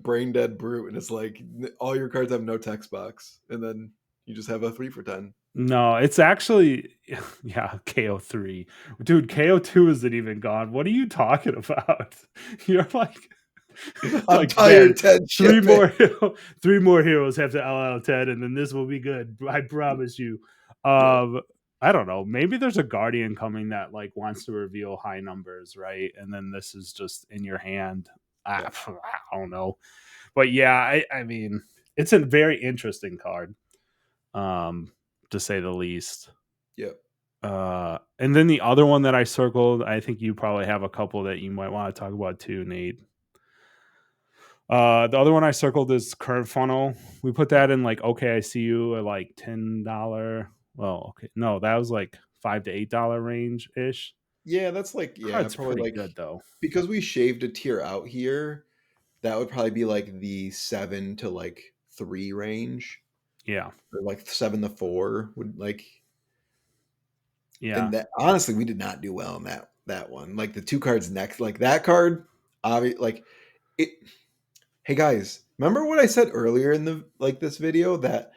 Speaker 2: brain dead brute and it's like all your cards have no text box. And then you just have a 3 for 10.
Speaker 1: No, it's actually yeah, KO3. Dude, KO2 isn't even gone. What are you talking about? You're
Speaker 2: I'm
Speaker 1: like, man,
Speaker 2: tired, Ted,
Speaker 1: three
Speaker 2: ship it.
Speaker 1: more three more heroes have to LL10 and then this will be good. I promise you.
Speaker 2: Yeah.
Speaker 1: Um I don't know. Maybe there's a guardian coming that like wants to reveal high numbers, right? And then this is just in your hand.
Speaker 2: Yeah.
Speaker 1: I don't know. But yeah, I mean, it's a very interesting card. Um to say the least.
Speaker 2: Yeah.
Speaker 1: And then the other one that I circled, I think you probably have a couple that you might want to talk about too, Nate. The other one I circled is Curve Funnel. We put that in like okay, I see you at like $10. Well, okay, no, that was like $5 to $8 range ish.
Speaker 2: Yeah, that's like yeah,
Speaker 1: Card's
Speaker 2: probably
Speaker 1: pretty
Speaker 2: like
Speaker 1: good though.
Speaker 2: because we shaved a tier out here, that would probably be like the 7 to like 3 range,
Speaker 1: Yeah,
Speaker 2: or like 7 to 4 would like
Speaker 1: yeah,
Speaker 2: and that honestly we did not do well in that one. Like the two cards next, like that card, like it hey guys, remember what I said earlier in the like this video that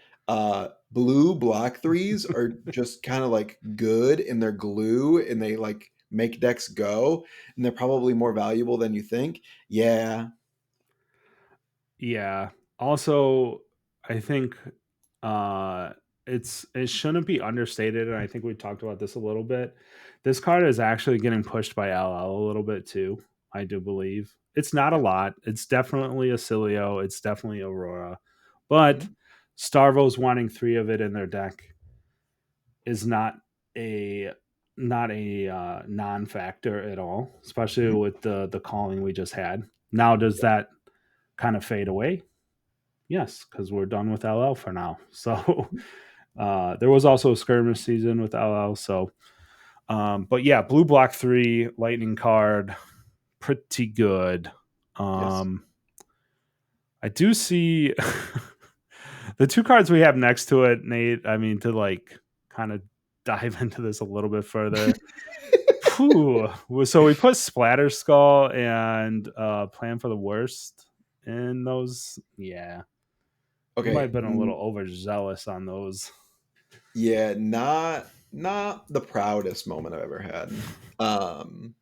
Speaker 2: blue block threes are just kind of like good and they're glue and they like make decks go and they're probably more valuable than you think. Yeah.
Speaker 1: Yeah. Also, I think uh it shouldn't be understated, and I think we talked about this a little bit. This card is actually getting pushed by LL a little bit too, I do believe. It's not a
Speaker 2: Yeah.
Speaker 1: lot. It's definitely a Cilio, it's definitely Aurora. But
Speaker 2: Mhm.
Speaker 1: Starvo's wanting 3 of it in their deck is a not a non-factor at all, especially
Speaker 2: Mhm.
Speaker 1: with the calling we just had. Now does that kind of fade away? Yes, because we're done with LL for now. So there was also a skirmish season with LL. So, but yeah, blue block 3 lightning card, pretty good.
Speaker 2: Yes.
Speaker 1: Um, I do see the 2 cards we have next to it, Nate. I mean, to like kind of dive into this a little bit further. Whew. So we put Splatter Skull and Plan for the Worst in those. Yeah, we might
Speaker 2: Okay.
Speaker 1: have been a little overzealous on those.
Speaker 2: Yeah, not the proudest moment I've ever had. Um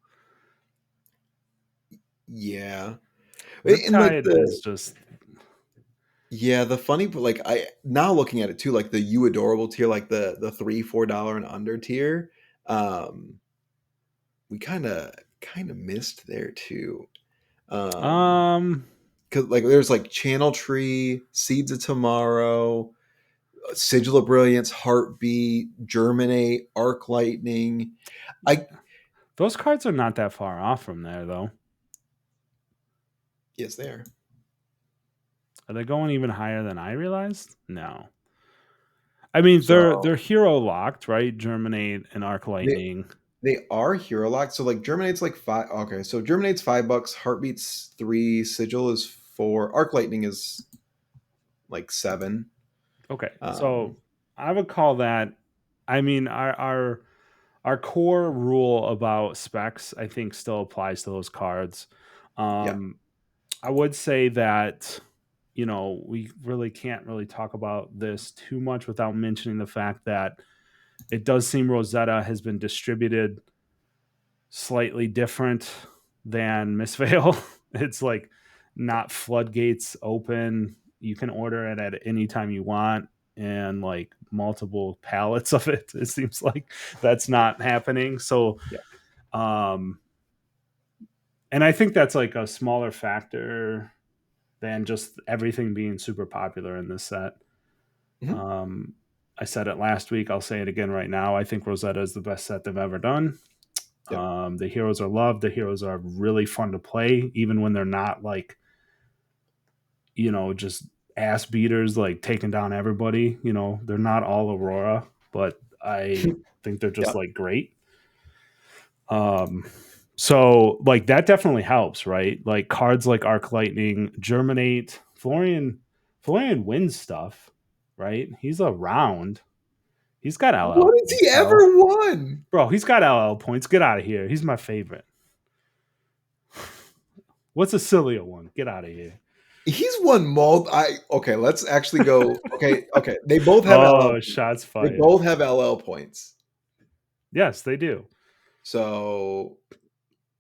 Speaker 2: yeah. And like
Speaker 1: Riptide is
Speaker 2: the
Speaker 1: just
Speaker 2: yeah, the funny but like I now looking at it too, like the you adorable tier, like the $3, $4 and under tier, um, we kinda missed there too. Um,
Speaker 1: um
Speaker 2: because like there's like Channel Tree, Seeds of Tomorrow, Sigil of Brilliance, Heartbeat, Germinate, Arc Lightning. I
Speaker 1: those cards are not that far off from there though.
Speaker 2: yes, there.
Speaker 1: Are they going even higher than I realized? No. I mean they're
Speaker 2: So
Speaker 1: hero locked, right? Germinate and Arc
Speaker 2: they
Speaker 1: Lightning.
Speaker 2: they are hero locked. So like Germinate's like five. Okay, so Germinate's $5, Heartbeat's three, Sigil is four, Arc Lightning is like seven.
Speaker 1: Okay. So
Speaker 2: Um,
Speaker 1: I would call that, I mean our core rule about specs I think still applies to those cards.
Speaker 2: yeah,
Speaker 1: Um I would say that we really can't really talk about this too much without mentioning the fact that it does seem Rosetta has been distributed slightly different than Mistveil. It's like not floodgates open. You can order it at any time you want and like multiple pallets of it. It seems like that's not happening. So,
Speaker 2: yeah.
Speaker 1: um, and I think that's like a smaller factor than just everything being super popular in this set.
Speaker 2: Mhm.
Speaker 1: Um, I said it last week. I'll say it again right now. I think Rosetta is the best set they've ever done.
Speaker 2: Yep.
Speaker 1: The heroes are loved. The heroes are really fun to play, even when they're not like, just ass beaters, like taking down everybody. They're not all Aurora, but I think they're just
Speaker 2: Yeah.
Speaker 1: like great. Um, so like that definitely helps, right? Like cards like Arc Lightning, Germinate, Florian wins stuff, right? He's around. He's got LL
Speaker 2: What has he
Speaker 1: points, bro.
Speaker 2: ever won?
Speaker 1: Bro, he's got LL points. Get out of here. He's my favorite. What's a Cilio one? Get out of here.
Speaker 2: He's won I okay. Let's actually go. Okay, okay. They both have LL
Speaker 1: Oh,
Speaker 2: points.
Speaker 1: shots
Speaker 2: They
Speaker 1: fired.
Speaker 2: both have LL points.
Speaker 1: Yes, they do.
Speaker 2: So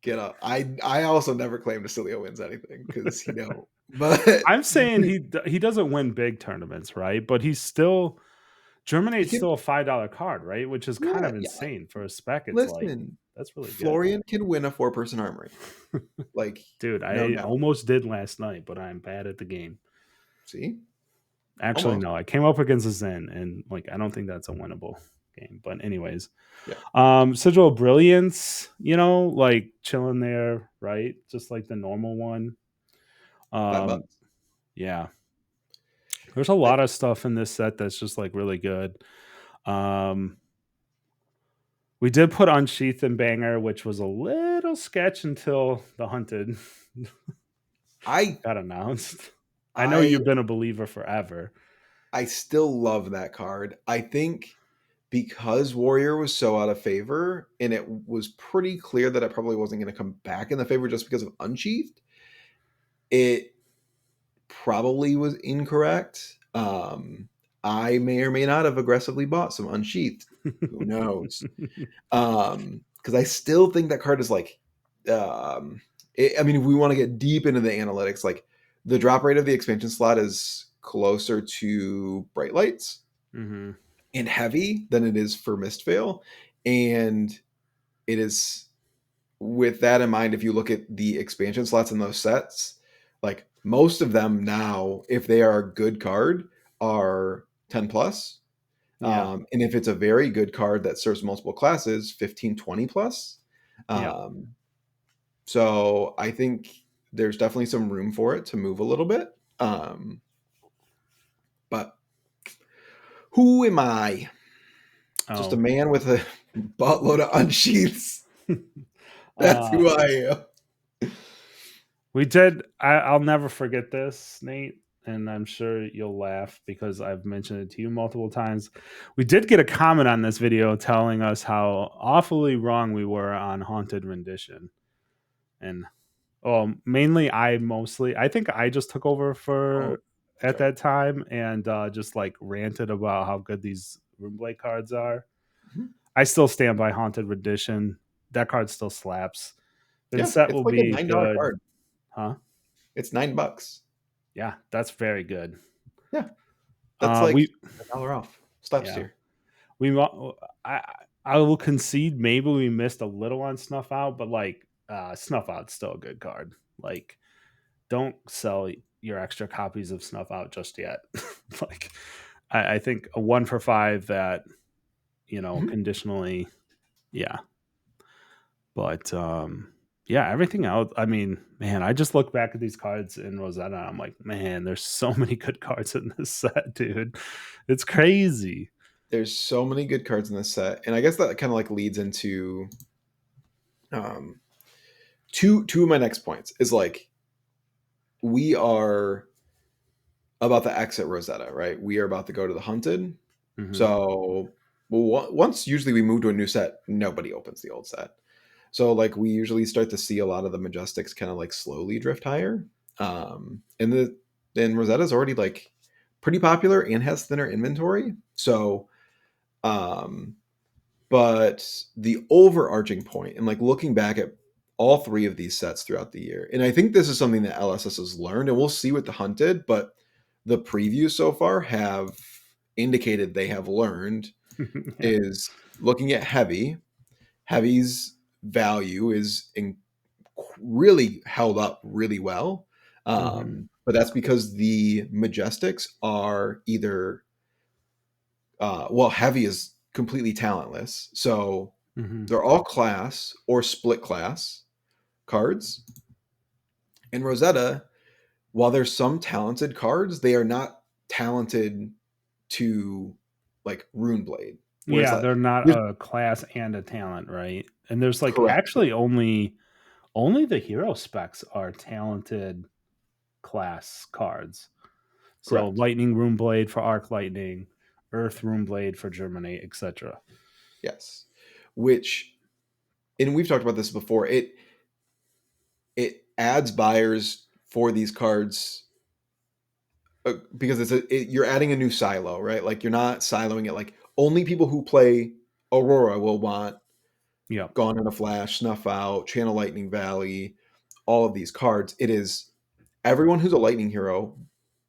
Speaker 2: get up. I also never claim Cilio wins anything because but
Speaker 1: I'm saying he doesn't win big tournaments, right? But he's still
Speaker 2: he
Speaker 1: Germinate's
Speaker 2: can.
Speaker 1: still a $5 card, right? Which is kind
Speaker 2: Yeah,
Speaker 1: of
Speaker 2: yeah.
Speaker 1: insane for a spec. It's like
Speaker 2: Listen,
Speaker 1: that's really good.
Speaker 2: Florian can win a four-person armory. Like
Speaker 1: Dude,
Speaker 2: no
Speaker 1: I
Speaker 2: doubt.
Speaker 1: almost did last night, but I'm bad at the game.
Speaker 2: See,
Speaker 1: Actually,
Speaker 2: almost.
Speaker 1: no, I came up against a Zen and like I don't think that's a winnable game. But anyways,
Speaker 2: Yeah,
Speaker 1: Sigil of Brilliance, like chilling there, right? Just like the normal one.
Speaker 2: five
Speaker 1: Um,
Speaker 2: bucks.
Speaker 1: yeah. There's a
Speaker 2: I,
Speaker 1: lot of stuff in this set that's just like really good. Um, we did put Unsheath and Banger, which was a little sketch until the Hunted
Speaker 2: I,
Speaker 1: got announced. I know
Speaker 2: I,
Speaker 1: you've been a believer forever.
Speaker 2: I still love that card. I think because Warrior was so out of favor, and it was pretty clear that it probably wasn't going to come back in the favor just because of Unsheathed. It probably was incorrect. I may or may not have aggressively bought some unsheathed. Who knows? Because I still think that card is like, I mean, if we want to get deep into the analytics, like the drop rate of the expansion slot is closer to Bright Lights
Speaker 1: Hmm.
Speaker 2: and Heavy than it is for Mistveil, and it is with that in mind. If you look at the expansion slots in those sets, like most of them now, if they are a good card, are 10 plus.
Speaker 1: Yeah.
Speaker 2: And if it's a very good card that serves multiple classes, 15, 20 plus.
Speaker 1: Yeah.
Speaker 2: Um, so I think there's definitely some room for it to move a little bit. But who am I? Just a
Speaker 1: Oh.
Speaker 2: man with a buttload of unsheaths. That's
Speaker 1: uh,
Speaker 2: who I am.
Speaker 1: we did. I'll never forget this, Nate, and I'm sure you'll laugh because I've mentioned it to you multiple times. We did get a comment on this video telling us how awfully wrong we were on Haunted Rendition, and mainly I think I just took over
Speaker 2: Oh,
Speaker 1: for at
Speaker 2: okay.
Speaker 1: that time and just like ranted about how good these Runeblade cards are.
Speaker 2: Mhm.
Speaker 1: I still stand by Haunted Rendition. That card still slaps. The
Speaker 2: Yeah,
Speaker 1: set
Speaker 2: it's
Speaker 1: will
Speaker 2: like a
Speaker 1: be
Speaker 2: $9
Speaker 1: good,
Speaker 2: card.
Speaker 1: huh?
Speaker 2: It's $9.
Speaker 1: Yeah, that's very good.
Speaker 2: Yeah, that's like
Speaker 1: We
Speaker 2: $1 off. Slaps
Speaker 1: yeah
Speaker 2: here.
Speaker 1: we I I will concede maybe we missed a little on Snuff Out, but like Snuff Out's still a good card. Like, don't sell your extra copies of Snuff Out just yet. Like, I think a 1 for 5 that
Speaker 2: Mhm.
Speaker 1: conditionally, yeah. But yeah, everything else. I mean, man, I just look back at these cards in Rosetta. And I'm like, man, there's so many good cards in this set, dude. It's crazy.
Speaker 2: There's so many good cards in this set, and I guess that kind of like leads into um, two of my next points. Is like we are about to exit Rosetta, right? We are about to go to the Hunted.
Speaker 1: Hmm.
Speaker 2: So once usually we move to a new set, nobody opens the old set. So like we usually start to see a lot of the Majestics kind of like slowly drift higher. And Rosetta's already like pretty popular and has thinner inventory. So um but the overarching point and like looking back at all three of these sets throughout the year, and I think this is something that LSS has learned, and we'll see with the Hunted, but the previews so far have indicated they have learned,
Speaker 1: Yeah.
Speaker 2: is looking at Heavy's value is really held up really well.
Speaker 1: Hmm.
Speaker 2: But that's because the Majestics are either well, Heavy is completely talentless, so
Speaker 1: Hmm.
Speaker 2: they're all class or split class cards. And Rosetta, while there's some talented cards, they are not talented to like Runeblade. Whereas
Speaker 1: Yeah,
Speaker 2: like
Speaker 1: they're not
Speaker 2: there's-
Speaker 1: a class and a talent, right? And there's like
Speaker 2: correct,
Speaker 1: actually only the hero specs are talented class cards. So
Speaker 2: correct,
Speaker 1: Lightning Runeblade for Arc Lightning, Earth Runeblade for Germinate, etc.
Speaker 2: yes. Which, and we've talked about this before. It adds buyers for these cards because you're adding a new silo, right? Like you're not siloing it. Like only people who play Aurora will want
Speaker 1: Yep.
Speaker 2: Gone in a Flash, Snuff Out, Channel Lightning Valley, all of these cards. It is everyone who's a Lightning hero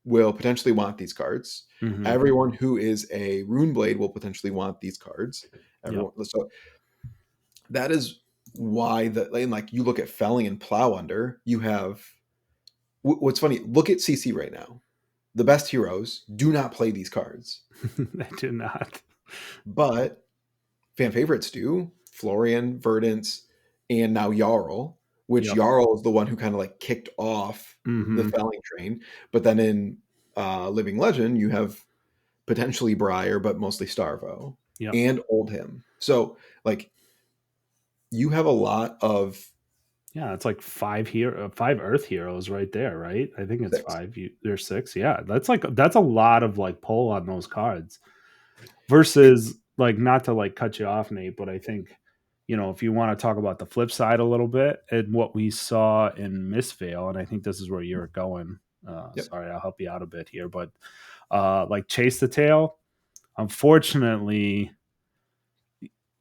Speaker 2: will potentially want these cards.
Speaker 1: Hmm.
Speaker 2: Everyone who is a Runeblade will potentially want these cards.
Speaker 1: Yep.
Speaker 2: Everyone, so that is why and like you look at Felling and Plow Under, you have what's funny. Look at CC right now. The best heroes do not play these cards,
Speaker 1: They do not.
Speaker 2: but fan favorites do. Florian, Verdance, and now Jarl, which
Speaker 1: Yep.
Speaker 2: Jarl is the one who kind of like kicked off the
Speaker 1: Hmm.
Speaker 2: Felling train. But then in Living Legend, you have potentially Briar, but mostly Starvo
Speaker 1: Yep.
Speaker 2: and Oldhim. So like you have a lot of
Speaker 1: Yeah, it's like five Earth heroes right there, right? I think it's
Speaker 2: six.
Speaker 1: five. There's six. Yeah, that's a lot of like pull on those cards.
Speaker 2: It,
Speaker 1: Versus like, not to like cut you off, Nate, but I think if you want to talk about the flip side a little bit and what we saw in Mistveil, and I think this is where you're going.
Speaker 2: Yep.
Speaker 1: Sorry, I'll help you out a bit here, but like Chase the Tail, unfortunately,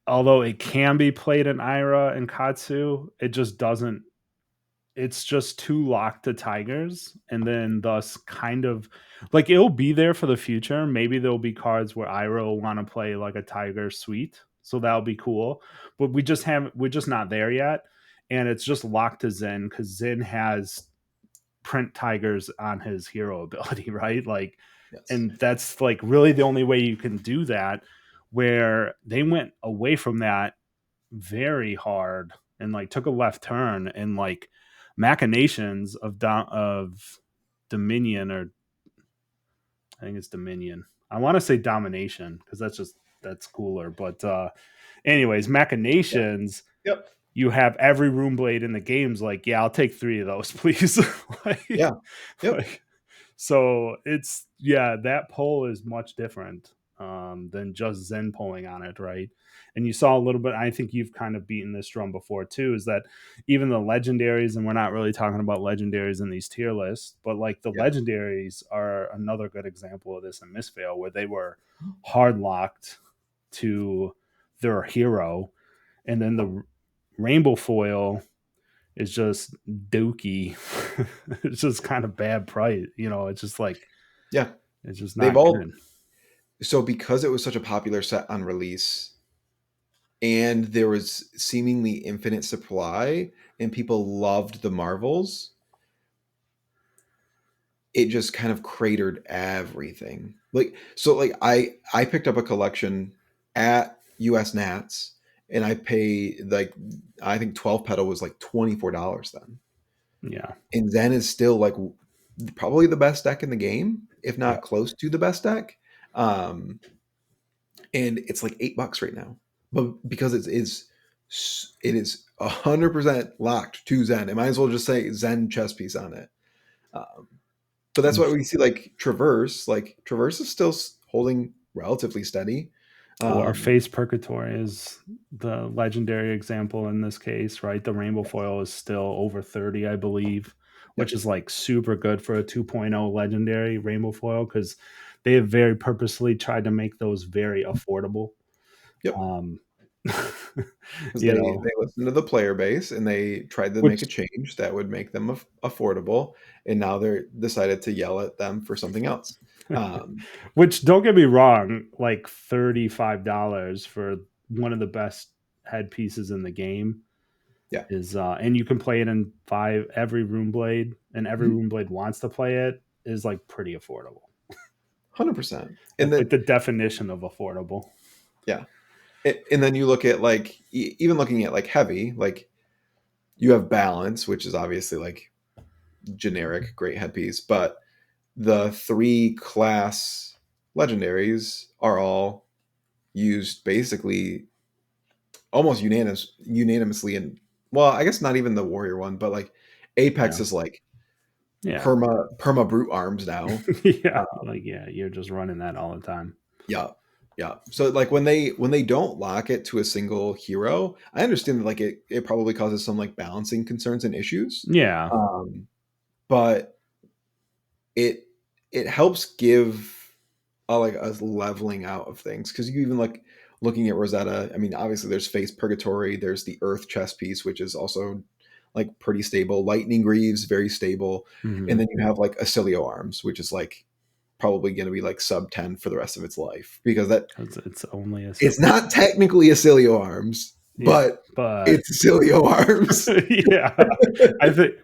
Speaker 1: although it can be played in Ira and Katsu, it just doesn't. It's just too locked to tigers, and then thus kind of like it'll be there for the future. Maybe there'll be cards where Ira will want to play like a tiger suite, so that'll be cool. But we're just not there yet, and it's just locked to Zen because Zen has print tigers on his hero ability, right? Like,
Speaker 2: Yes.
Speaker 1: and that's like really the only way you can do that. Where they went away from that very hard and like took a left turn and like machinations of Dominion, or I think it's Dominion. I want to say domination because that's cooler. But anyways,
Speaker 2: Yep.
Speaker 1: machinations,
Speaker 2: Yep.
Speaker 1: you have every room blade in the game's like, yeah, I'll take 3 of those, please. like,
Speaker 2: Yeah. Yep.
Speaker 1: like so it's yeah, that poll is much different than just Zen polling on it, right? And you saw a little bit. I think you've kind of beaten this drum before too. Is that even the legendaries, and we're not really talking about legendaries in these tier lists, but like the
Speaker 2: Yeah.
Speaker 1: legendaries are another good example of this in Mistveil, where they were hard locked to their hero, and then the rainbow foil is just dookie. It's just kind of bad price. It's just like
Speaker 2: Yeah.
Speaker 1: it's just
Speaker 2: They've
Speaker 1: not
Speaker 2: all
Speaker 1: good.
Speaker 2: so because it was such a popular set on release and there was seemingly infinite supply and people loved the Marvels, it just kind of cratered everything. I picked up a collection at US Nats and I pay like I think 12 petal was like $24 then.
Speaker 1: Yeah.
Speaker 2: And Zen is still like probably the best deck in the game, if
Speaker 1: Yeah.
Speaker 2: not close to the best deck. Um, and it's like $8 right now. But because it is 100% locked to Zen, it might as well just say Zen chess piece on it. Um, but that's why we see like Traverse. Like Traverse is still holding relatively steady.
Speaker 1: Or
Speaker 2: Um,
Speaker 1: Face Purgatory is the legendary example in this case, right? The rainbow
Speaker 2: yes.
Speaker 1: foil is still over 30, I believe, which
Speaker 2: Yep.
Speaker 1: is like super good for a 2.0 legendary rainbow foil because they have very purposely tried to make those very affordable.
Speaker 2: Yep.
Speaker 1: Um,
Speaker 2: Because
Speaker 1: you
Speaker 2: they
Speaker 1: know,
Speaker 2: listened to the player base and they tried to make
Speaker 1: which
Speaker 2: a change that would make them affordable, and now they're decided to yell at them for something else. Um,
Speaker 1: Which don't get me wrong, like $35 for one of the best headpieces in the game
Speaker 2: yeah,
Speaker 1: is and you can play it in five every room blade, and every
Speaker 2: Mhm.
Speaker 1: room blade wants to play it is like pretty affordable.
Speaker 2: 100%. And
Speaker 1: That's like
Speaker 2: then
Speaker 1: the definition of affordable.
Speaker 2: yeah, and then you look at like even looking at like heavy, like you have balance, which is obviously like generic great headpiece, but the three class legendaries are all used basically almost unanimously in, well, I guess not even the warrior one, but like Apex
Speaker 1: Yeah.
Speaker 2: is like
Speaker 1: Yeah.
Speaker 2: perma brute arms now.
Speaker 1: Yeah.
Speaker 2: Uh,
Speaker 1: Like yeah, you're just running that all the time.
Speaker 2: yeah, yeah. So like when they don't lock it to a single hero, I understand that like it probably causes some like balancing concerns and issues,
Speaker 1: Yeah.
Speaker 2: um, but it it helps give like a leveling out of things because you even like looking at Rosetta. I mean, obviously there's Face Purgatory, there's the Earth chess piece, which is also like pretty stable. Lightning Greaves, very stable, and
Speaker 1: Hmm.
Speaker 2: then you have like Acilio Arms, which is like probably going to be like sub 10 for the rest of its life because that
Speaker 1: It's only a
Speaker 2: it's
Speaker 1: silly.
Speaker 2: not technically Acilio Arms,
Speaker 1: Yeah.
Speaker 2: but
Speaker 1: But
Speaker 2: it's Acilio Arms.
Speaker 1: yeah, I think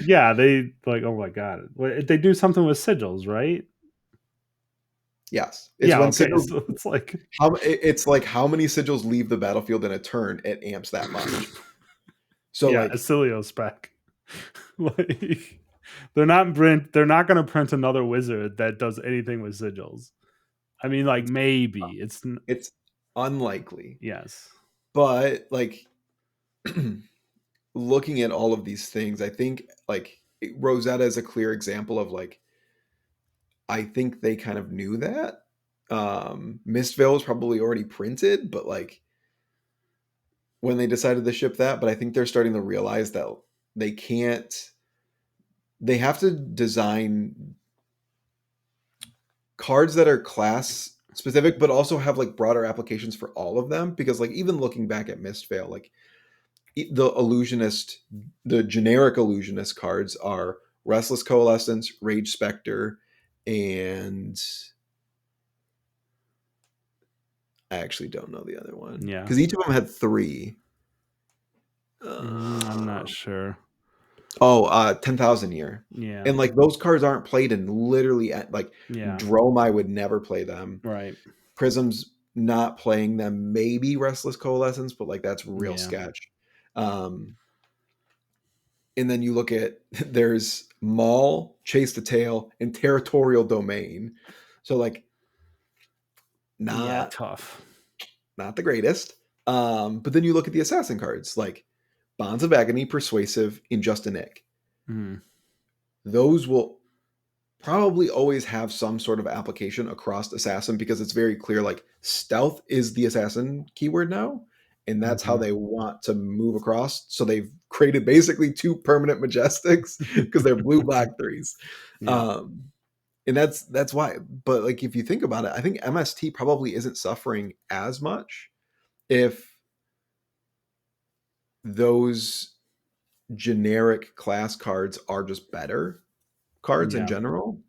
Speaker 1: yeah, they like oh my god. They do something with sigils, right?
Speaker 2: Yes, it's
Speaker 1: Yeah,
Speaker 2: when
Speaker 1: okay.
Speaker 2: sigils.
Speaker 1: So it's like
Speaker 2: It's like how many sigils leave the battlefield in a turn. It amps that much. So
Speaker 1: yeah,
Speaker 2: like
Speaker 1: Acilio spec. Like they're not gonna print another wizard that does anything with sigils. I mean, like
Speaker 2: it's
Speaker 1: maybe.
Speaker 2: it's unlikely,
Speaker 1: Yes.
Speaker 2: but like looking at all of these things, I think like Rosetta is a clear example of like I think they kind of knew that. Mistveil was probably already printed, but like when they decided to ship that, but I think they're starting to realize that they can't they have to design cards that are class specific, but also have like broader applications for all of them. Because like even looking back at Mistveil, like the illusionist, the generic illusionist cards are Restless Coalescence, Rage Spectre, and I actually don't know the other one
Speaker 1: Yeah.
Speaker 2: because each of them had three.
Speaker 1: I'm not sure.
Speaker 2: 10,000 Year.
Speaker 1: Yeah.
Speaker 2: And like those cards aren't played in literally like
Speaker 1: Yeah.
Speaker 2: Drome, I would never play them.
Speaker 1: Right.
Speaker 2: Prism's not playing them, maybe Restless Coalescence, but like that's real
Speaker 1: Yeah.
Speaker 2: sketch. Um, and then you look at there's Maul, Chase the Tail, and Territorial Domain. So like
Speaker 1: Yeah.
Speaker 2: not
Speaker 1: Tough.
Speaker 2: not the greatest. But then you look at the assassin cards like Bonds of Agony, Persuasive, and Just a Nick.
Speaker 1: Mm.
Speaker 2: Those will probably always have some sort of application across assassin because it's very clear like stealth is the assassin keyword now, and that's how they want to move across. So they've created basically two permanent majestics because they're blue black threes.
Speaker 1: Yeah.
Speaker 2: And that's why. But like if you think about it, I think MST probably isn't suffering as much if those generic class cards are just better cards in
Speaker 1: Yeah.
Speaker 2: general,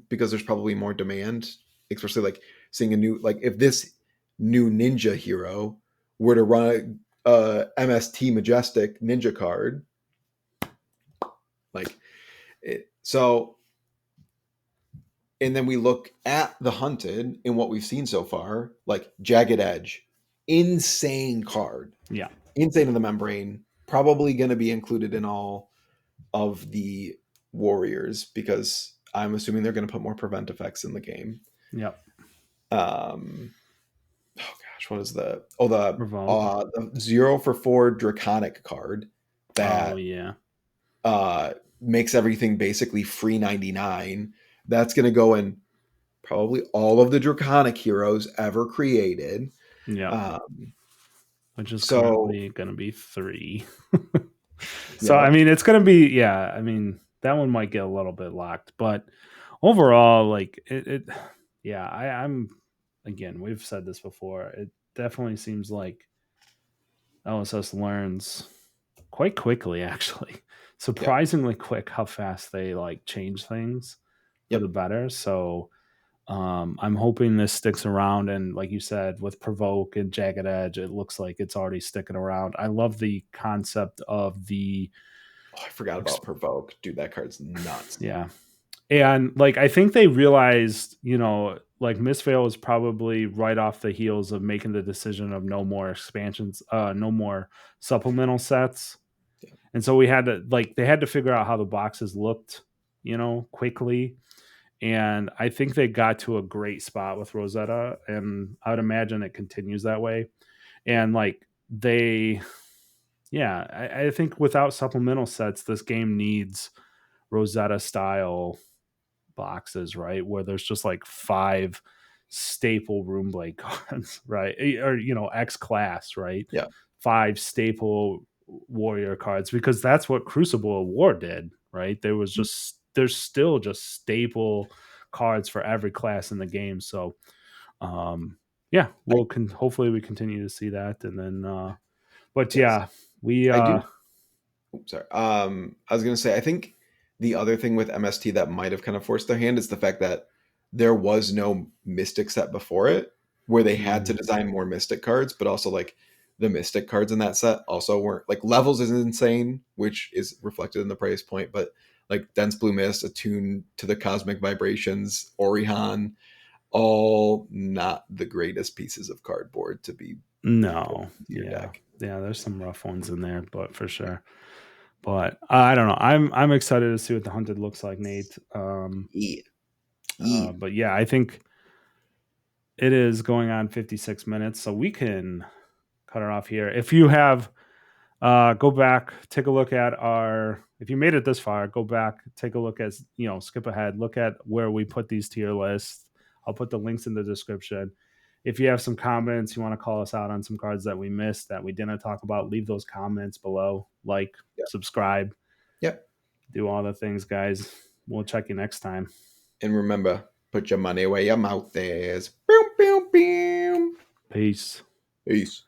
Speaker 2: because there's probably more demand, especially like seeing a new, like if this new ninja hero were to run a MST Majestic ninja card, like it, so. And then we look at the Hunted and what we've seen so far, like Jagged Edge, insane card,
Speaker 1: Yeah.
Speaker 2: insane in the membrane, probably going to be included in all of the warriors because I'm assuming they're going to put more prevent effects in the game.
Speaker 1: Yep.
Speaker 2: Oh gosh, what is the
Speaker 1: Revoke.
Speaker 2: the 0 for 4 draconic card
Speaker 1: Oh
Speaker 2: that
Speaker 1: yeah.
Speaker 2: makes everything basically free 99. That's going to go in probably all of the draconic heroes ever created.
Speaker 1: Yep.
Speaker 2: Um,
Speaker 1: Which is
Speaker 2: so
Speaker 1: currently going to be 3. So
Speaker 2: yeah,
Speaker 1: I mean, it's going to be, yeah. I mean, that one might get a little bit locked, but overall, like yeah. I'm again. We've said this before. It definitely seems like LSS learns quite quickly, actually.
Speaker 2: yeah,
Speaker 1: Surprisingly quick how fast they like change things for the
Speaker 2: yep,
Speaker 1: better. So I'm hoping this sticks around, and like you said, with Provoke and Jagged Edge, it looks like it's already sticking around. I love the concept of the
Speaker 2: oh, I forgot about Provoke, dude. That card's nuts.
Speaker 1: yeah. And like I think they realized, like Mistveil was probably right off the heels of making the decision of no more expansions, no more supplemental sets.
Speaker 2: Yeah,
Speaker 1: And so we had to like they had to figure out how the boxes looked, quickly. And I think they got to a great spot with Rosetta, and I would imagine it continues that way.
Speaker 2: yeah,
Speaker 1: And like yeah, I think without supplemental sets, this game needs Rosetta style boxes, right? Where there's just like 5 staple room blade cards, right? Or X class, right?
Speaker 2: yeah.
Speaker 1: 5 staple warrior cards, because that's what Crucible of War did, right? There's still just staple cards for every class in the game. So yeah,
Speaker 2: I,
Speaker 1: hopefully we continue to see that. And then but
Speaker 2: yes,
Speaker 1: yeah, we
Speaker 2: I do. Oops, sorry. I was gonna say I think the other thing with MST that might have kind of forced their hand is the fact that there was no Mystic set before it, where they had to
Speaker 1: mm,
Speaker 2: design more Mystic cards, but also like the Mystic cards in that set also weren't like levels is insane, which is reflected in the price point, but like Dense Blue Mist, attuned to the cosmic vibrations, Orihan, all not the greatest pieces of cardboard to be put
Speaker 1: no,
Speaker 2: into your
Speaker 1: yeah.
Speaker 2: deck.
Speaker 1: Yeah, there's some rough ones in there, but for sure. But I don't know. I'm excited to see what the Hunted looks like, Nate.
Speaker 2: Yeah. Yeah.
Speaker 1: But yeah, I think it is going on 56 minutes, so we can cut it off here. If you have, go back, take a look at our. If you made it this far, go back, take a look at, skip ahead, look at where we put these tier lists. I'll put the links in the description. If you have some comments, you want to call us out on some cards that we missed that we didn't talk about, leave those comments below. Like,
Speaker 2: Yeah.
Speaker 1: subscribe.
Speaker 2: Yeah.
Speaker 1: Do all the things, guys. We'll check you next time.
Speaker 2: And remember, put your money where your mouth is. Boom, boom, boom.
Speaker 1: Peace.
Speaker 2: Peace.